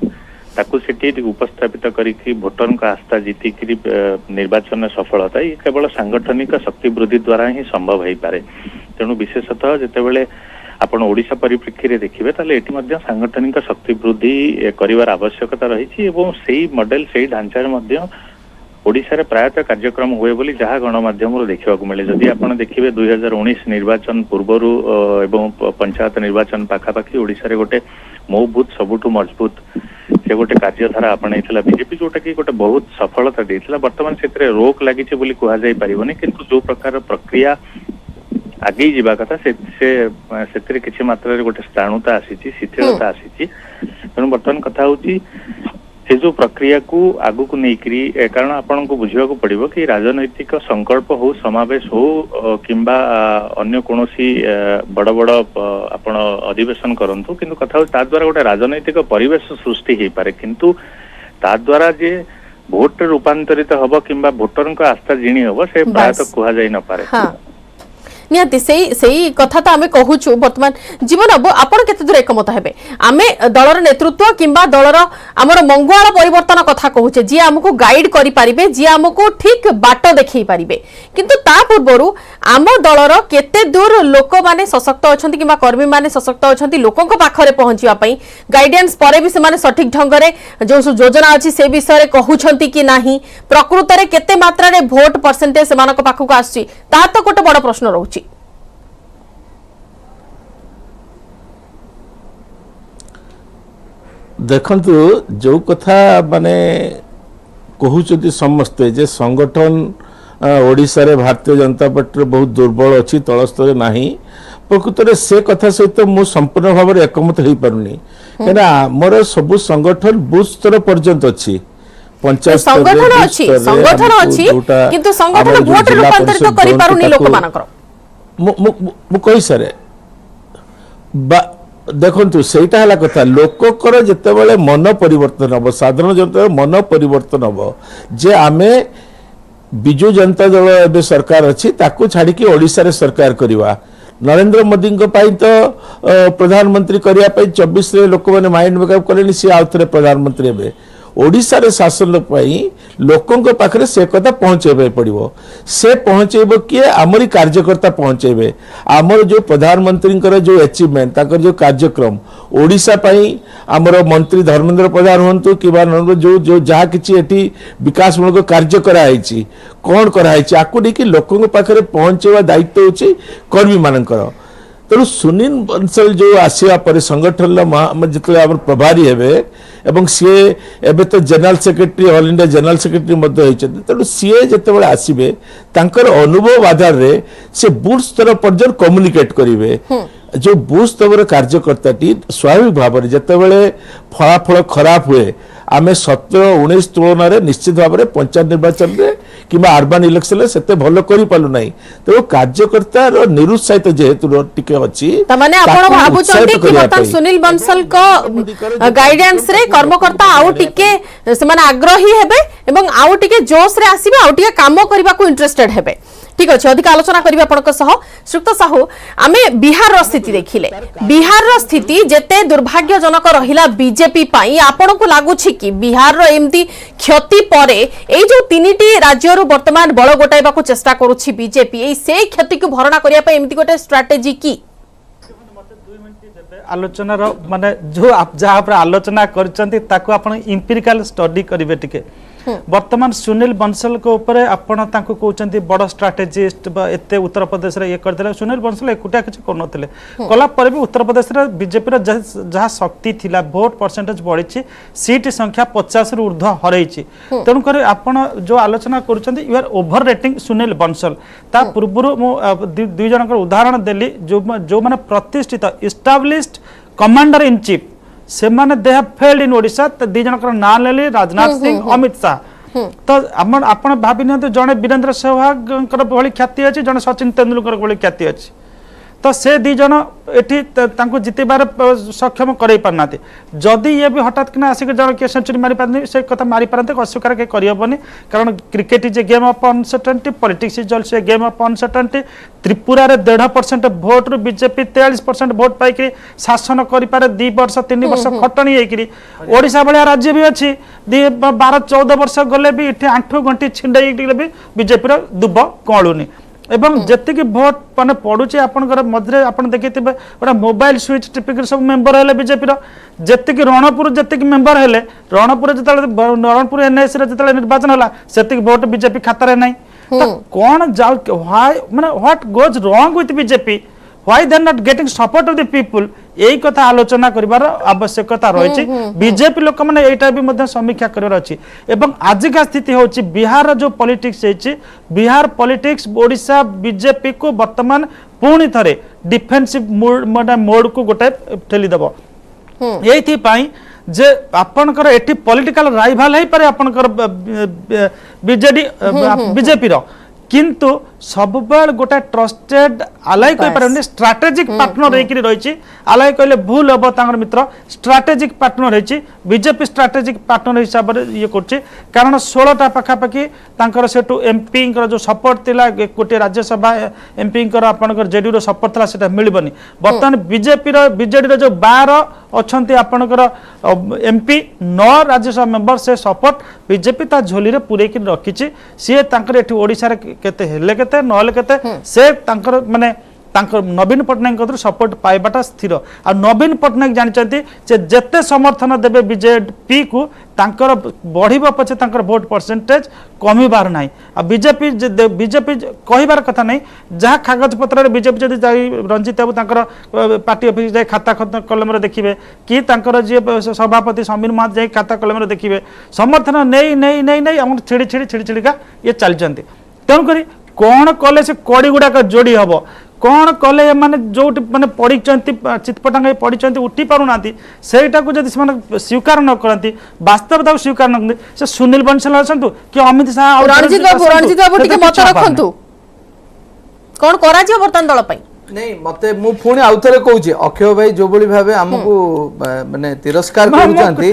ताकू सेठी उपस्थापित करिकी भोटर का आस्था जीतिकी निर्वाचन में सफलता ये केवल सांगठनिक शक्ति वृद्धि द्वारा ही संभव हो पारे। तेणु विशेषतः जितेबाला आपण ओडिशा परिप्रेक्षी देखिए ताले एटी मध्य सांगठनिक शक्ति वृद्धि करिवार आवश्यकता रही एवं सेही मॉडल सेही ढांचा मध्य ओडिशा रे प्रायतः कार्यक्रम हुए बोली जहाँ गणमाध्यम देखा मिले। जदि आपण देखिए 2019 निर्वाचन पूर्वर एवं पंचायत निर्वाचन पाखापाखि ओडिशा रे गोटे मजबूत सबुठु मजबूत से गोटे कार्यधारा आपणाइला बीजेपी, जोटा कि गोटे बहुत सफलता देइथिला। वर्तमान से रोक लगी बोली कह जाई परिबनी, किंतु जो प्रकार प्रक्रिया आगे जीवा कथा से किसी मात्रा रे गोटे स्थाणुता आसीची, शिथिलता आसीची। तेणु वर्तमान कथा होची से जो प्रक्रिया को आगु को नहीं, कारण आपन को बुझा को पड़ो कि राजनैतिक संकल्प हो समावेश हो किंबा अन्य कोनोसी बड़ बड़ आपण अधिवेशन करंतु, किंतु कथा हो ता द्वारा गोटे राजनैतिक परिवेश सृष्टि हो पारे, किंतु ता द्वारा जे भोट रूपांतरित हबो किंबा भोटर को आस्था जिणी हबो से प्रायतः कहा जाई न पारे। निहाती सेई कथा तो आमे कहूछु वर्तमान जीवन बाबू आपण केते दूर एकमत हेबे आमे दलर नेतृत्व किंबा दलर हमर मंगुआल परिवर्तन कथा कहूचे जी हमको गाइड करि परिबे जी हमको ठीक बाट देखै परिबे किंतु ता पूर्वरु आम दलर केते दूर लोक माने सशक्त अछंती किंबा कर्मी माने सशक्त अछंती लोकन को पाखरे पहुंचिया पई गाइडेंस परे भी से माने सठिक ढंग रे जो योजना अछि से विषय रे कहउछंती कि नाही प्रकृत रे केते मात्रा रे वोट परसेंटेज से मानक पाखु को आछि ता तो गोटे बड़ प्रश्न रहउछि। देखंतु जो कथा माने कहउछंती समस्ते जे संगठन ओडिशा रे भारतीय जनता पार्टी बहुत दुर्बल अछि तल स्तर नाही प्रकृत रे से कथा सहित मु संपूर्ण भाव में एकमत हो पारुनी केना मोर सब संगठन बूथ स्तर पर्यंत अछि पंचायत संगठन अछि किंतु संगठन वोट रूपांतरित करि पारुनी लोक मानकर मु कहि सारे देखंतु सेटा हला कथा लोककर जते बेले मन परिवर्तन हबो साधारण जनता मन परिवर्तन हबो जे आमे बिजु जनता दल एबे सरकार अछि ताकू छाड़ी कि ओडिसा रे सरकार करिवा नरेंद्र मोदी को पाई तो प्रधानमंत्री करिया पाई 24 रे लोक माने माइंड मेकअप करलेनी से आउथरे प्रधानमंत्री एबे ओडिसा रे शासन पाई लोकों को पाखरे से कथा पहुंचेबे पड़िबो से पहुंचेबो किए हमरी कार्यकर्ता पहुंचेबे हमर जो प्रधानमंत्री कर जो अचीवमेंट ताकर जो कार्यक्रम ओडिसा पाई हमर मंत्री धर्मेंद्र प्रधान होंतु किबा जो जो जहा किछि एठी विकास मूलक कार्य करा आइछि कोन करा आइछि आकु देखि लोकों को पाखरे पहुंचेबा दायित्व होछि कर्मी मानकर तेणु सुनील बंसल जो आसिया पर संगठन जिते प्रभारी हेबे एवं सी एबे तो general secretary all India general secretary मध्य होइछथि तेणु सी जिते आसबे तांकर अनुभव आधार रे से बूथ स्तर पर्यंत कम्युनिकेट करिवे जो बूथ स्तर कार्यकर्ता टी स्वाभाविक भाव में जिते फलाफल खराब हुए आमे 17-19 तुलन में निश्चित भाव में पंचायत निर्वाचन में कि अर्बन इलेक्शन से भल कर पालु ना तो कार्यकर्ता निरुत्साहित जेहेतु टिके अछि तमाने आपण भाबुचंती कि बर्तन सुनील बंसल को गाइडेंस रे कर्मकर्ता आउ टिके से माने आग्रही हेबे एवं आउ टिके जोश रे आसीबे आउ टिके काम करबा को इंटरेस्टेड हेबे ठीक अच्छे अधिक आलोचना करिबा आपनक सह श्रुत साहू आमे बिहार रो स्थिति देखिले बिहार रो स्थिति जेते दुर्भाग्यजनक रहिला बीजेपी पाई आपनको लागुछि कि बिहार रो एमती क्षति परे एई जो तीनिटी राज्य रो वर्तमान बळ गोटाइबा को चेष्टा करूछि बीजेपी एई से क्षति को भरणा करिया पई एमती गोटे स्ट्रेटजी की आलोचना माने जो आप जहाँ पर आलोचना करचंती ताको आपण इंपिरिकल स्टडी करिवे टिके वर्तमान सुनील बंसल को ऊपर आपण ताको कहउचंती बड़ स्ट्रेटेजिस्ट एते उत्तर प्रदेश रे ये करथिले सुनील बंसल एकुटिया किछ करनथिले कला पर भी उत्तर प्रदेश रे बीजेपी रे जहाँ शक्ति थिला वोट परसेंटेज बढ़ी सीट संख्या 50 रु ऊर्ध्व हरैछि तेणु करे आपण जो आलोचना करूचंती you are overrating Sunil Bansal ता पूर्वरु मो दुई जनकर उदाहरण देली जो माने प्रतिष्ठित एस्टाब्लिश्ड कमांडर इन चीफ से माने they have failed in Odisha दी जनकर ना लेली राजनाथ सिंह अमित शाह तो आपण भाबी न जने वीरेंद्र सहवाग भली ख्याति अछि जने सचिन तेंदुलकर भली ख्याति अछि तो से दी जन एठी तांको जितेबार सक्षम करै पारनाते जदि ये भी हठात किना आसिक जन के सेंचुरी मारी पारने से कथा मारी पारते अस्वीकार के करियबनी कारण cricket is a game of uncertainty politics is also a game of uncertainty Tripura रे 1.5% वोट रु बीजेपी 43% वोट पाई के शासन करि पारे 2 वर्ष 3 वर्ष खटणी हेकरी ओडिशा भलिया राज्य भी अछि 12-14 वर्ष गले भी इथे आंठो घंटी छिंडई भी बीजेपी रो दुब कळुनी एवं जति की वोट माने पड़ुचे आपनकर मध्य आपन देखिथिबे ओटा मोबाइल स्विच टिपिकल सब मेंबर हेले बीजेपी रो जति की रणपुर जति की मेंबर हेले रणपुर जतले रणपुर एनएस रे जतले निर्वाचन होला सेति वोट बीजेपी खाता रे नै तो कोन जाउ व्हाई माने what goes wrong with BJP why they are not getting support of the people एई कथा आलोचना करिवार आवश्यकता रहिछि बीजेपी लोक माने एटा भी मध्य समीक्षा करिवार अछि एवं आजिका स्थिति होछि बिहार जो पॉलिटिक्स हेछि बिहार पॉलिटिक्स ओडिशा बीजेपी को वर्तमान पुणी थरे डिफेंसिव मोड को गोटे ठेली दबो एथि पई जे आपनकर एठी पॉलिटिकल राइवल है पारे आपनकर बीजेडी बीजेपी रो किंतु सब गोटे ट्रस्टेड आलाई कहि पारनी स्ट्रैटेजिक पार्टनर होइकि रहिछि आलाई कहले भूल हबो तांगर मित्र स्ट्रैटेजिक पार्टनर होइछि बीजेपी स्ट्रैटेजिक पार्टनर हिसाब रे ये करछि कारण 16टा पाखा पाखी तांकर सेटू एमपी जो सपोर्ट थिला गोटे राज्यसभा एमपी आपनकर जेडी रो सपोर्ट थिला सेटा मिलबनी वर्तमान बीजेपी रो बीजेडी रो जो 12 अछंती आपनकर एमपी 9 राज्यसभा मेंबर से सपोर्ट बीजेपी ता झोली रे पुरे कि रखिछि से तांकर एठी ओडिसा रे केते हेले केते नहले केते से तांकर माने तांकर नवीन पटनायक सपोर्ट पाइबाटा स्थिर आ नवीन पटनायक जानचंती जे जते समर्थन देबे बीजेपी को तांकर बढ़िबो पछे तांकर वोट परसेंटेज कमिबार नाही आ बीजेपी कहिबार कथा नाही जहा कागज पत्र रे बीजेपी जदी जाई रंजित बाबू तांकर पार्टी ऑफिस जाई खाता कलम रे देखिबे कि तांकर जे सभापति समीर महात जाई खाता कलम रे देखिबे समर्थन नहीं हम छिड़ी का ये चलचंती तेणु करी कौन कले से कड़ी गुड़ाक जोड़ी हम कौन कले माने जो माने पढ़ी चितपटांग पढ़ी उठी पारुना सेटा को जब से स्वीकार न करती वास्तवता स्वीकार न करती से सुनील बंसल आसतु कि अमित शाह रणजित बाबू टिके मत रखंतु कौन करा जे वर्तमान दल पई नहीं मते मु पुणी आउथरे कहूची अक्षय भाई जो बली भाबे हमकु माने तिरस्कार करूचंती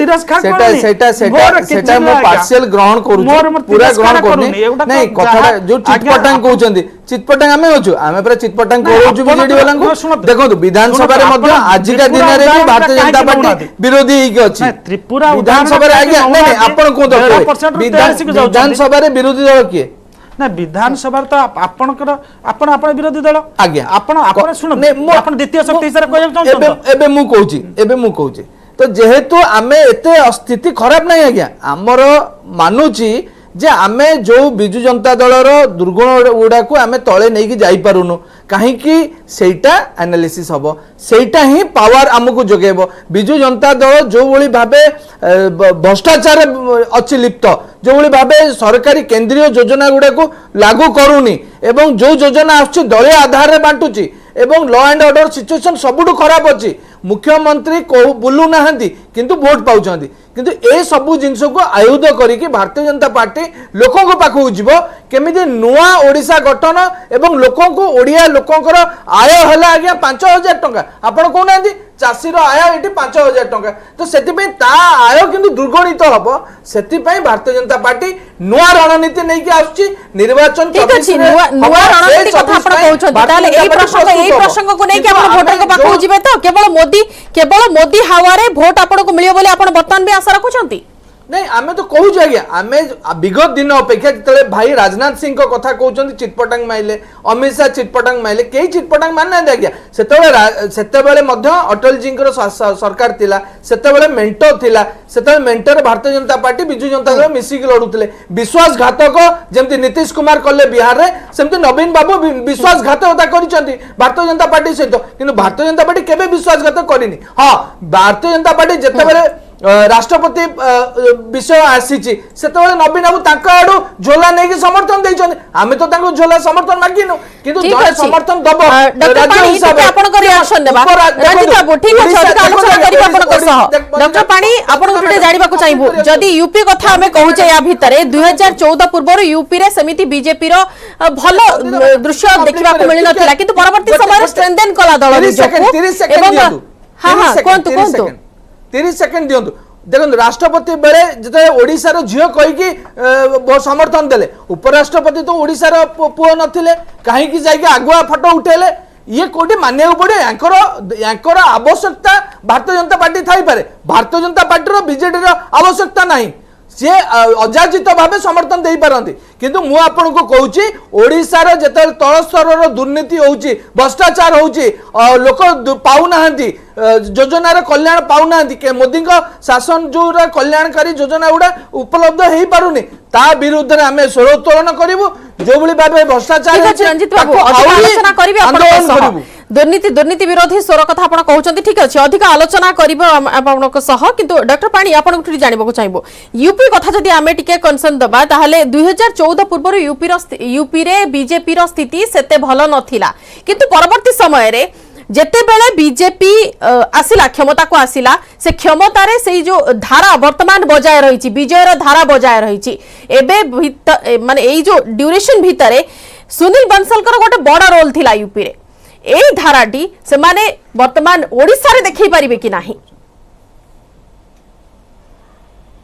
सेटा मु पार्शियल ग्रहण करूची पूरा ग्रहण करनी नहीं कथा जो चितपटांग कहउचंती चितपटांग हमें होछु हमें पर चितपटांग कहउछु बीजेडी वाला को देखो विधानसभा रे मध्य आज का दिन रे भी भारतीय जनता पार्टी विरोधी ही अछि त्रिपुरा विधानसभा रे आगे नहीं आपण को दो विधानसभा रे विरोधी दल किए ना विधानसभा तो आपणकर आपण आपण विरोधी दल आज्ञा आपण सुन आपण द्वितीय शक्ति हिसाब कहय चाहू एबे मु कहूची तो जेहेतु आमे एते स्थिति खराब नहीं आज्ञा हमर मानुची जे आमे जो बिजु जनता दलर दुर्गुण गुडा को आमे तळे नै कि जाई पारुनु काहे कि सेटा एनालिसिस हबो सेटा ही पावर हमकु जोगेबो बिजु जनता दल जो बोली भाबे भ्रष्टाचार अछि लिप्त जो बोली भाबे सरकारी केंद्रीय योजना गुडा को लागू करूनी एवं जो योजना आछि दलीय आधार रे बांटुची एवं लॉ एंड ऑर्डर सिचुएशन सबुठु खराब अछि मुख्यमंत्री को बुलु नाहंती किंतु वोट पाउचंती किंतु ए सबु जिंस को आयुध करिकि भारतीय जनता पार्टी लोकों को पाखु जीवो केमिति नुआ ओडिसा गठन एवं लोकों को ओडिया लोकोंकर आय हला आज्ञा 5000 टंका आपण को नांदी चासी रो आय एटी 5000 टंका तो सेति पे ता आय किंतु दुर्गणित हबो सेति पे भारतीय जनता पार्टी नुआ रणनीति नै कि आछि निर्वाचन ठीक अछि नुआ रणनीति कथा आपण कहउछन ताले एई प्रसंग को नै कि आपण वोटर को पाखु जीवे तो केवल मोदी हावारे भोट आपण को मिलियो बोले आपण वर्तमान भी आशा रखुछंती नहीं आमे तो कहू आज्ञा आमे विगत दिन अपेक्षा जिते भाई राजनाथ सिंह को कथा कहते चिटपटांग माइले अमित शाह चिटपटांग माइले कई चिटपटांग मान ना आज्ञा सेतेबेले अटल जी सरकार थिला सेतेबेले मेंटो थिला सेतेबेले मेंटर भारतीय जनता पार्टी बिजु जनता दल मिसिक लड़ुतले विश्वासघातक जेमति नीतीश कुमार कले बिहार रे सेमति नवीन बाबू विश्वासघातकता करिसंती भारतीय जनता पार्टी सहित किंतु भारतीय जनता पार्टी केबे विश्वासघातक करिनी हां भारतीय जनता पार्टी जेतेबेले राष्ट्रपति विषय आसीची सेतेबेले नवीन बाबू तांका आडू झोला नै कि समर्थन दैछन आमे तो तांको झोला समर्थन मागिनु किंतु जय समर्थन दबो राज्य हिसाब आपण करी आसन देबा रंजित बाबू ठीक अछि अधिक आलोचना करिबा आपण को सह डॉक्टर पानी आपण गुटे जानिबा को चाहिबो जदी यूपी कथा हमें कहूचे या भितरे 2014 पूर्व यूपी रे समिति बीजेपी रो भलो दृश्य देखिबा को मिलि नथिला किंतु परवर्ती समय स्ट्रेंथन कला दल एवं हां हां कोंतु 30 सेकंड दियंतु देखो राष्ट्रपति बेले जते ओडिसा रो झियो कहि कि समर्थन देले उपराष्ट्रपति तो ओडिसा रो पुओ नथिले काहे कि जाई कि आगुआ फोटो उठेले ये कोटी मानिया पड़े यांकर आवश्यकता भारतीय जनता पार्टी थाई पारे भारतीय जनता पार्टी रो बीजेडी रो आवश्यकता नहीं सी अजाचित भाव समर्थन दे पारती किंतु मु आपन को कहूची ओडिसा रो जते तल स्तर रो दुर्नीति होउची भ्रष्टाचार होउची लोक पाउना योजना रे कल्याण पाउना के मोदी को शासन जो कल्याणकारी योजना गुड़ा उपलब्ध हो पारुनी ता विरुद्ध रे हमें स्वरोत्तोलन करिवु जो भली भाबे भ्रष्टाचार रंजित बाबू आलोचना करिवे आपण दुर्नीति विरोधी स्वर कथा आपण कहउचंती ठीक अछि अधिक आलोचना करिवो आपनक सह किंतु डॉक्टर पानी आपण उठी जानिबो को चाहिबो यूपी कथा जदी आमे टिके कंसर्न दबा ताहाले 2014 पूर्व यूपी रे बीजेपी रो स्थिति सेते भलो नथिला किंतु परवर्ती समय रे जेते बेले बीजेपी आसिला क्षमता को आसिला से क्षमतारे से जो धारा वर्तमान बजाय रही विजयर धारा बजाय रही एबे माने एई जो ड्यूरेशन भितरे सुनील बंसल गोटे बड़ रोल थिला यूपी रे एई धाराटी से माने वर्तमान ओडिसा रे देखै परिबे कि नाही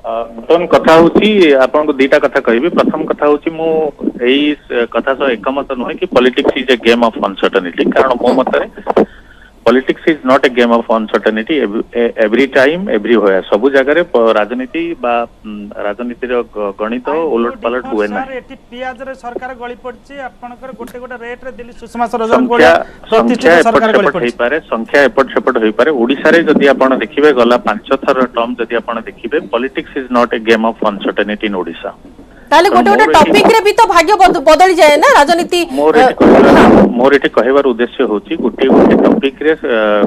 बर्तमान कथा होची आपन को दीटा कथा कहबी प्रथम कथा होची मु एई कथा सह एकमत नुहे कि politics is a game of uncertainty कारण मो मतरे politics is not a game of uncertainty every time everywhere सब जगह रे राजनीति बा राजनीति रो गणित उलट पलट हुए ना एटी पियाज रे सरकार गळी पड़ची आपनकर गोटे गोटे रेट रे दिल्ली सुषमा स्वराज गोटे प्रतिष्ठित सरकार गळी पड़ची पारे संख्या एपट सेपट होई पारे ओडिसा रे जदी आपण देखिबे गला 5 थर टर्म जदी आपण देखिबे politics is not a game of uncertainty in Odisha ताले गोटे गोटे टॉपिक रे भी तो भाग्य बदली जाए ना राजनीति मोर एठी कहबार उद्देश्य होची गोटे गोटे टॉपिक रे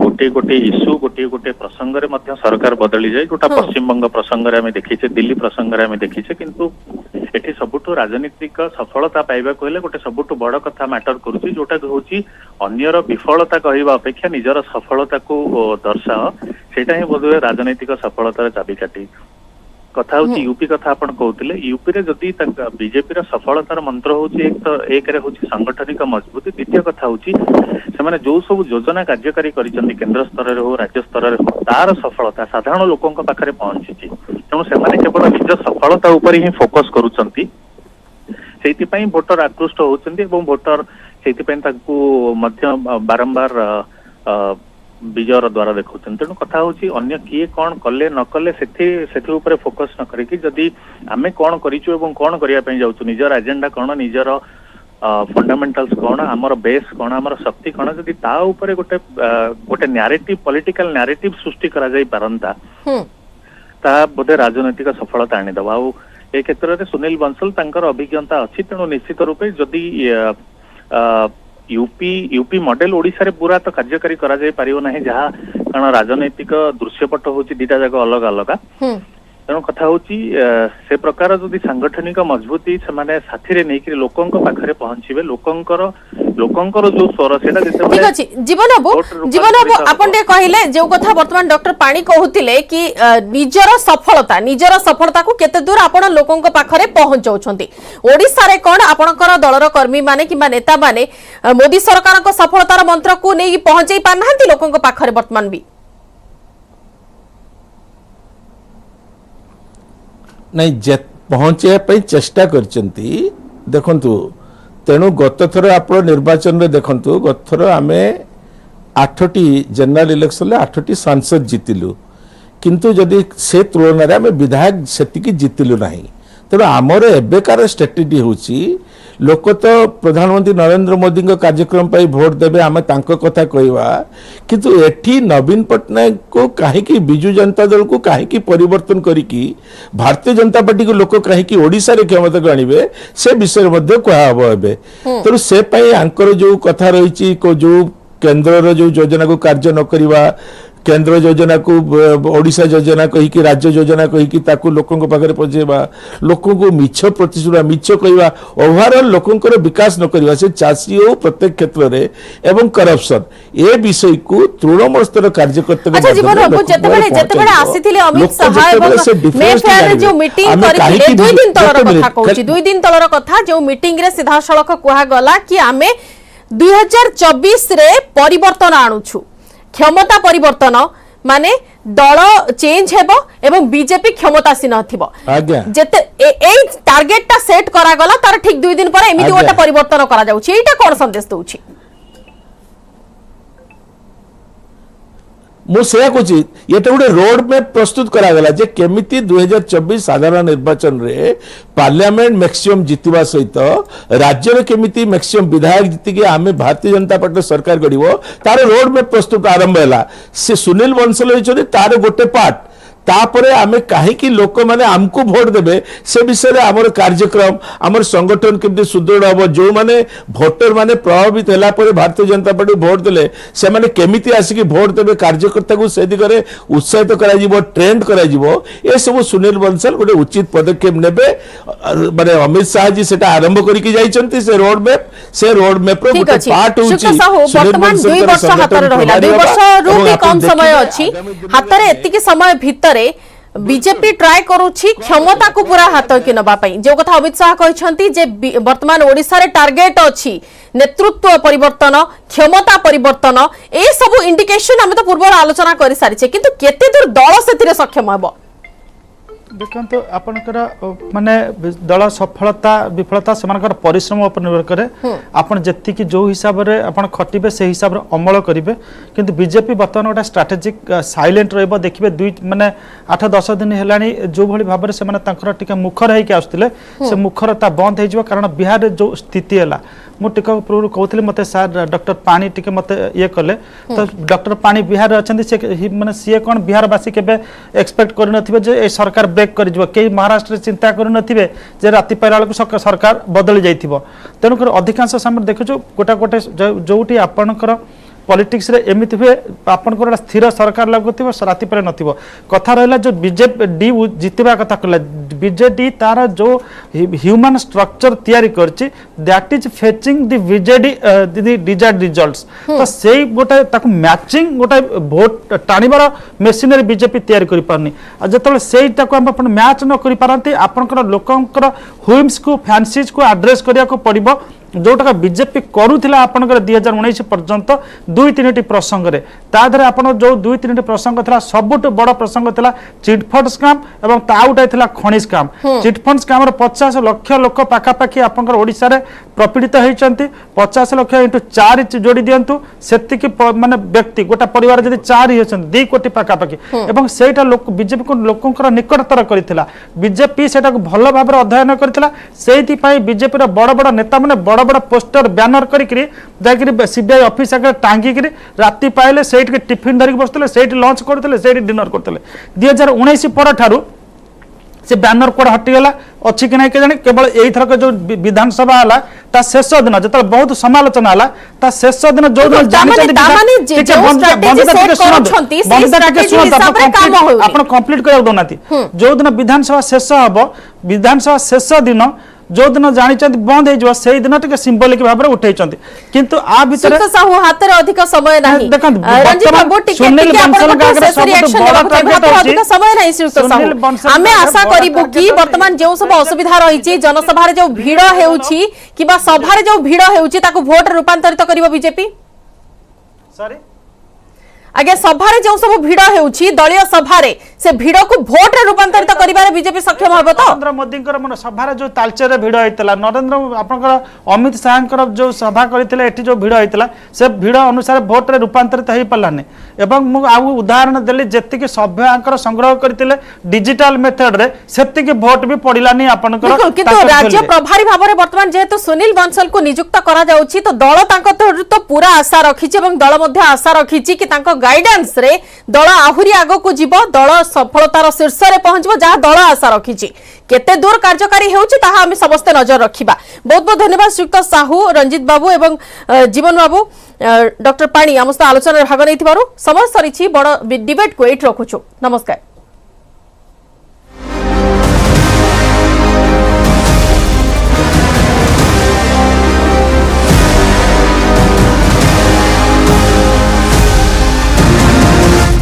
गोटे गोटे इश्यू गोटे गोटे प्रसंग रे मध्य सरकार बदली जाए जोटा पश्चिम बंग प्रसंग रे हमें देखिछे दिल्ली प्रसंग रे हमें देखिछे किंतु एठी सबुठु राजनीतिक सफलता पाइबा कहले गोटे सबुठु बड़ कथा मैटर करूची जोटा होची अन्यर विफलता कहबा अपेक्षा निजर सफलता को दर्शाओ सेटा ही बोधवे राजनीतिक सफलतार चाबिकाठी कथा होची यूपी कथा आपण कहउतिले यूपी रे जदी बीजेपी रा सफलतार मंत्र होची एक तो एक रे होची संगठनिक मजबूती द्वितीय कथा होची से माने जो सब योजना कार्यकारी करिसंती केंद्र स्तर रे हो राज्य स्तर रे हो तार सफलता साधारण लोकों को पाखरे पहुंचीची तेणु से माने केवल निज सफलता ऊपर ही फोकस करूचंती सेति पई वोटर आकृष्ट होचंती एवं वोटर सेति पई ताकू मध्य बारंबार विजयर द्वारा देखुं तेणु कथा होची अन्य किए कौन कले न कले सेठी ऊपर फोकस न करिकी जदि आमे कौन करिचु एवं कौन करिया पई जाउछु निजर एजेंडा कौन निजर फंडामेंटल्स कौन आमर बेस कौन आमर शक्ति कौन जदि ता ऊपर गोटे गोटे नैरेटिव पॉलिटिकल नैरेटिव सृष्टि करा जाई पारंता ता बोधे राजनीतिक सफलता आनी दबा आ ए क्षेत्र रे सुनील बंसल तांकर अभिज्ञता अछि तेणु निश्चित रूपे जदि यूपी मॉडल ओडिसा रे पूरा तो कार्यकारी करा जाय परियो नाही जहा कारण राजनीतिक दृश्यपट होची दीटा जगह अलग अलग तेणु कथा होची से प्रकार जदि सांगठनिक मजबूती से माने साथी रे नै कि लोकन को पाखरे पहुंचीबे लोकंकर जो स्वर सेटा जते ठीक अछि जीवन बाबू आपण दे कहिले जे कथा वर्तमान डॉक्टर पाणी कहउतिले कि निजर सफलता को केते दूर आपण लोकन को पाखरे पहुंचौछंती ओडिसा रे कोन आपणकर दलर कर्मी माने किबा नेता माने मोदी सरकार को सफलतार मंत्र को नै पहुंचै पानांती लोकन को पाखरे वर्तमान भी नहीं पहुंचे चेष्टा करचंती देखंतु तेणु गत थर आप निर्वाचन रे देखंतु गत थर आमे 8टी जनरल इलेक्शन 8टी सांसद जीतिलु किंतु जदि से तुलन रे आमे विधायक सेतिकी जीतिलु नाही तेणु आमर एबेकार स्ट्रेटेजी होची लोक तो प्रधानमंत्री नरेंद्र मोदी कार्यक्रम पर भोट देवे आम कथा कहवा किंतु एठी नवीन पट्टनायक को कहीं बिजु जनता दल को कहीं परिवर्तन करिकी भारतीय जनता पार्टी को लोक कहीं ओडिशा रे क्षमता को आणबे से विषय मध्ये कहब एबे तेणु से आंकर जो कथा रही जो केंद्र जो योजना को कार्य न करिवा केंद्र योजना को ओडिशा योजना कहीकि राज्य योजना कहीकि ताकू लोकों पाखे पहुंचेबा लोकों को मिछ प्रतिश्रुति मिछ कहवा ओवरऑल लोकों विकास न करवा से चाषी हो प्रत्येक क्षेत्र रे एवं करप्शन ए विषय को तृणमूल स्तर कार्यकर्ता अच्छा जीवन बाबू जेतेबेले आसीथिले अमित शाह एवं मेफेयर जो मीटिंग करिथिले 2 दिन तलर कथा कहूची 2 दिन तलर कथा जो मीटिंग रे सीधा सड़क कुहा गला कि आमे 2024 रे परिवर्तन आणुछु क्षमता परिवर्तन माने दल चेंज हेबो एवं बीजेपी क्षमतासीन हथिबो जेते एई टारगेट ता सेट करा गला तार ठीक 2 दिन पर एमिति गोटे परिवर्तन करा जाउछि एटा कोन संदेश दउछि मुझे ये गोटे रोड मैप प्रस्तुत करागला जे केमिति 2024 साधारण निर्वाचन रे पार्लियामेंट मैक्सिमम जीतवा सहित राज्य में केमिति मैक्सिमम विधायक जीतिके आमे भारतीय जनता पार्टी सरकार गढ़ तार रोड मैप प्रस्तुत आरंभ है से सुनील बंसल होइछथि तार गोटे पार्ट तापरे आमे कहीं लोक माने आमको भोट देबे से विषय रे हमर कार्यक्रम हमर संगठन केमति सुदृढ़ हो जो माने भोटर माने प्रभावित होला परे भारतीय जनता पार्टी भोट देले से माने केमिति आसिक भोट देबे कार्यकर्ता को से दिगरे उत्साहित करा जिवो ट्रेंड करा जिवो ए सब सुनील बंसल गोटे उचित पदक्षेप नेबे माने अमित शाह जी सेटा आरंभ करिकि जाइछन्ती से रोड मैप से रोड मैप रो ठीक गोटे अछि पार्ट होची शुक्ल साहू वर्तमान 2 वर्ष हातर रहिला 2 वर्ष रु भी कम समय अछि हातरे एतिकी समय भितरे बीजेपी ट्राई करूछि क्षमता को पूरा हाथ के नबा पई जो कथा अमित शाह कहछंती जे वर्तमान ओडिसा रे टार्गेट अछि नेतृत्व परिवर्तन क्षमता परिवर्तन ए सब इंडिकेशन हम तो पूर्व आलोचना करि सारिछे किंतु केते दूर दल सेतिरे सक्षम हबो देखो आपनकर माने दल सफलता विफलता सेमानकर परिश्रम पर निर्भर करे आपन जत्ति कि जो हिसाब रे आपन खटिबे से हिसाब रे अमल करिवे किंतु बीजेपी वर्तमान गोटा स्ट्रेटेजिक साइलेंट रहइबो देखिबे दुई माने 8-10 दिन हेलानी जो भली भाव रे सेमाने तांकर टिके मुखर हेकि आस्तले से मुखरता बंद हेजिबो कारण बिहार रे जो स्थिति हला मु टिके पूर्व कहउतले मते सर डॉक्टर पानी टिके मते ये कले तो डॉक्टर पानी बिहार रे अछंती से माने सीए कोन बिहार वासी केबे एक्सपेक्ट कर नथिबे जे ए सरकार ब्रेक कर कई महाराष्ट्र चिंता करुनथिबे जे राति पाइला बेलू सरकार बदली जाइथिबो तेणुक अधिकांश समय देखु गोटा गोटे जोटी आपणकर पॉलिटिक्स रे एमिति हुए आपनकर स्थिर सरकार लागुथिबो राति पर नथिबो कथा रहला जो बीजेपी जितबा कथा कहला बीजेडी तार जो ह्यूमन स्ट्रक्चर तयारी करछि that is fetching the BJD the desired results तो सेई गोटा ताकू मैचिंग गोटा वोट टाणीबार मेशिनरी बीजेपी तयारी करि पारनी आ जतले सेई ताकू हम अपन मैच न करि पारंती आपनकर लोकंकर हुइम्स को फैंसीज को एड्रेस करिया को पड़िबो जोटा बीजेपी करूला आपनकर 2019 पर्यंत 2-3 प्रसंग रे ताधरे आपन जो 2-3 प्रसंग था सबुठ बड़ प्रसंग था चिटफंड स्काम एवं ताउटा था खनि स्काम चिटफंड स्काम 50 लाख लोक पाखापाखि आपनकर ओडिसा रे प्रपीड़ित होइचंती 50 लाख इंटू 4 जोड़ी दियंतु सेतिकी माने व्यक्ति गोटा परिवार जदि 4 होइचंती 2 कोटी पाखापाखि एवं सेटा लोक बीजेपी को लोकंकर निकटतर करथिला बीजेपी सेटा को भलो भाबरे अध्ययन करथिला सेति पई बीजेपी रो बड़ बड़ नेता माने बड़ बड़ पोस्टर बैनर करी जाकि सीबीआई ऑफिस आगे टांगी राति पाइले सेठी टिफिन धरिक बसते सेठी लंच करते सेठी डिनर करते 2019 पर ठारू से बैनर कोड हटिगला अच्छी कि नहीं के केवल यही थरक जो विधानसभा हला ता शेष दिन जत बहुत समालोचना हला ता शेष दिन जो आपण कंप्लीट कर दोनाती जो दिन विधानसभा शेष हबो विधानसभा शेष दिन जो दिन जानी बंद हो से दिन टे सिंबलिक भाव में उठे किंतु आ भीतर साहू हाथ रे अधिक समय नहीं रंजित बाबू सुनील बंसल का समय नहीं साहू आमे आशा करिबु कि वर्तमान जो सब असुविधा रही जनसभा रे जो भीड़ हेउची किबा सभा रे जो भीड़ हेउची ताको वोट रूपांतरित करिवो बीजेपी सॉरी आगे सभा रे जो सब भीड़ हेउची दलीय सभा रे से भीड़ को वोट रे रूपांतरित करिबारे बीजेपी सक्षम हबो तो नरेंद्र मोदी मन सभा रे जो तालचेर रे भीड़ होइतला नरेंद्र आपनकर अमित शाह जो सभा करथिले एठी जो भीड़ होइतला से भीड़ अनुसार वोट रे रूपांतरित हेइ पलाने एवं मु आ उदाहरण देली जेति के सभ्यांकर संग्रह करथिले डिजिटल मेथड रे सेति के वोट भी पडिलानी आपनकर किंतु राज्य प्रभारी भाबरे वर्तमान जेहेतु सुनील बंसल को नियुक्त करा जाउची तो दल तांको तो पूरा आशा रखिछि एवं दल मध्ये आशा रखिछि कि तांको गाइडेंस रे दल आहुरी आगो को जीवो दल सफलतार शीर्ष रे पहुंचबो जहा दल आशा रखिछि केते दूर कार्यकारी हेउछि ताहा हम समस्त नजर रखिबा बहुत बहुत धन्यवाद श्रीयुक्त साहू रंजित बाबू एवं जीवन बाबू डॉक्टर पाणी आमस्त आलोचना भाग नै थिबारु समय सरिछि बड़ डिबेट को एट रखुछु नमस्कार।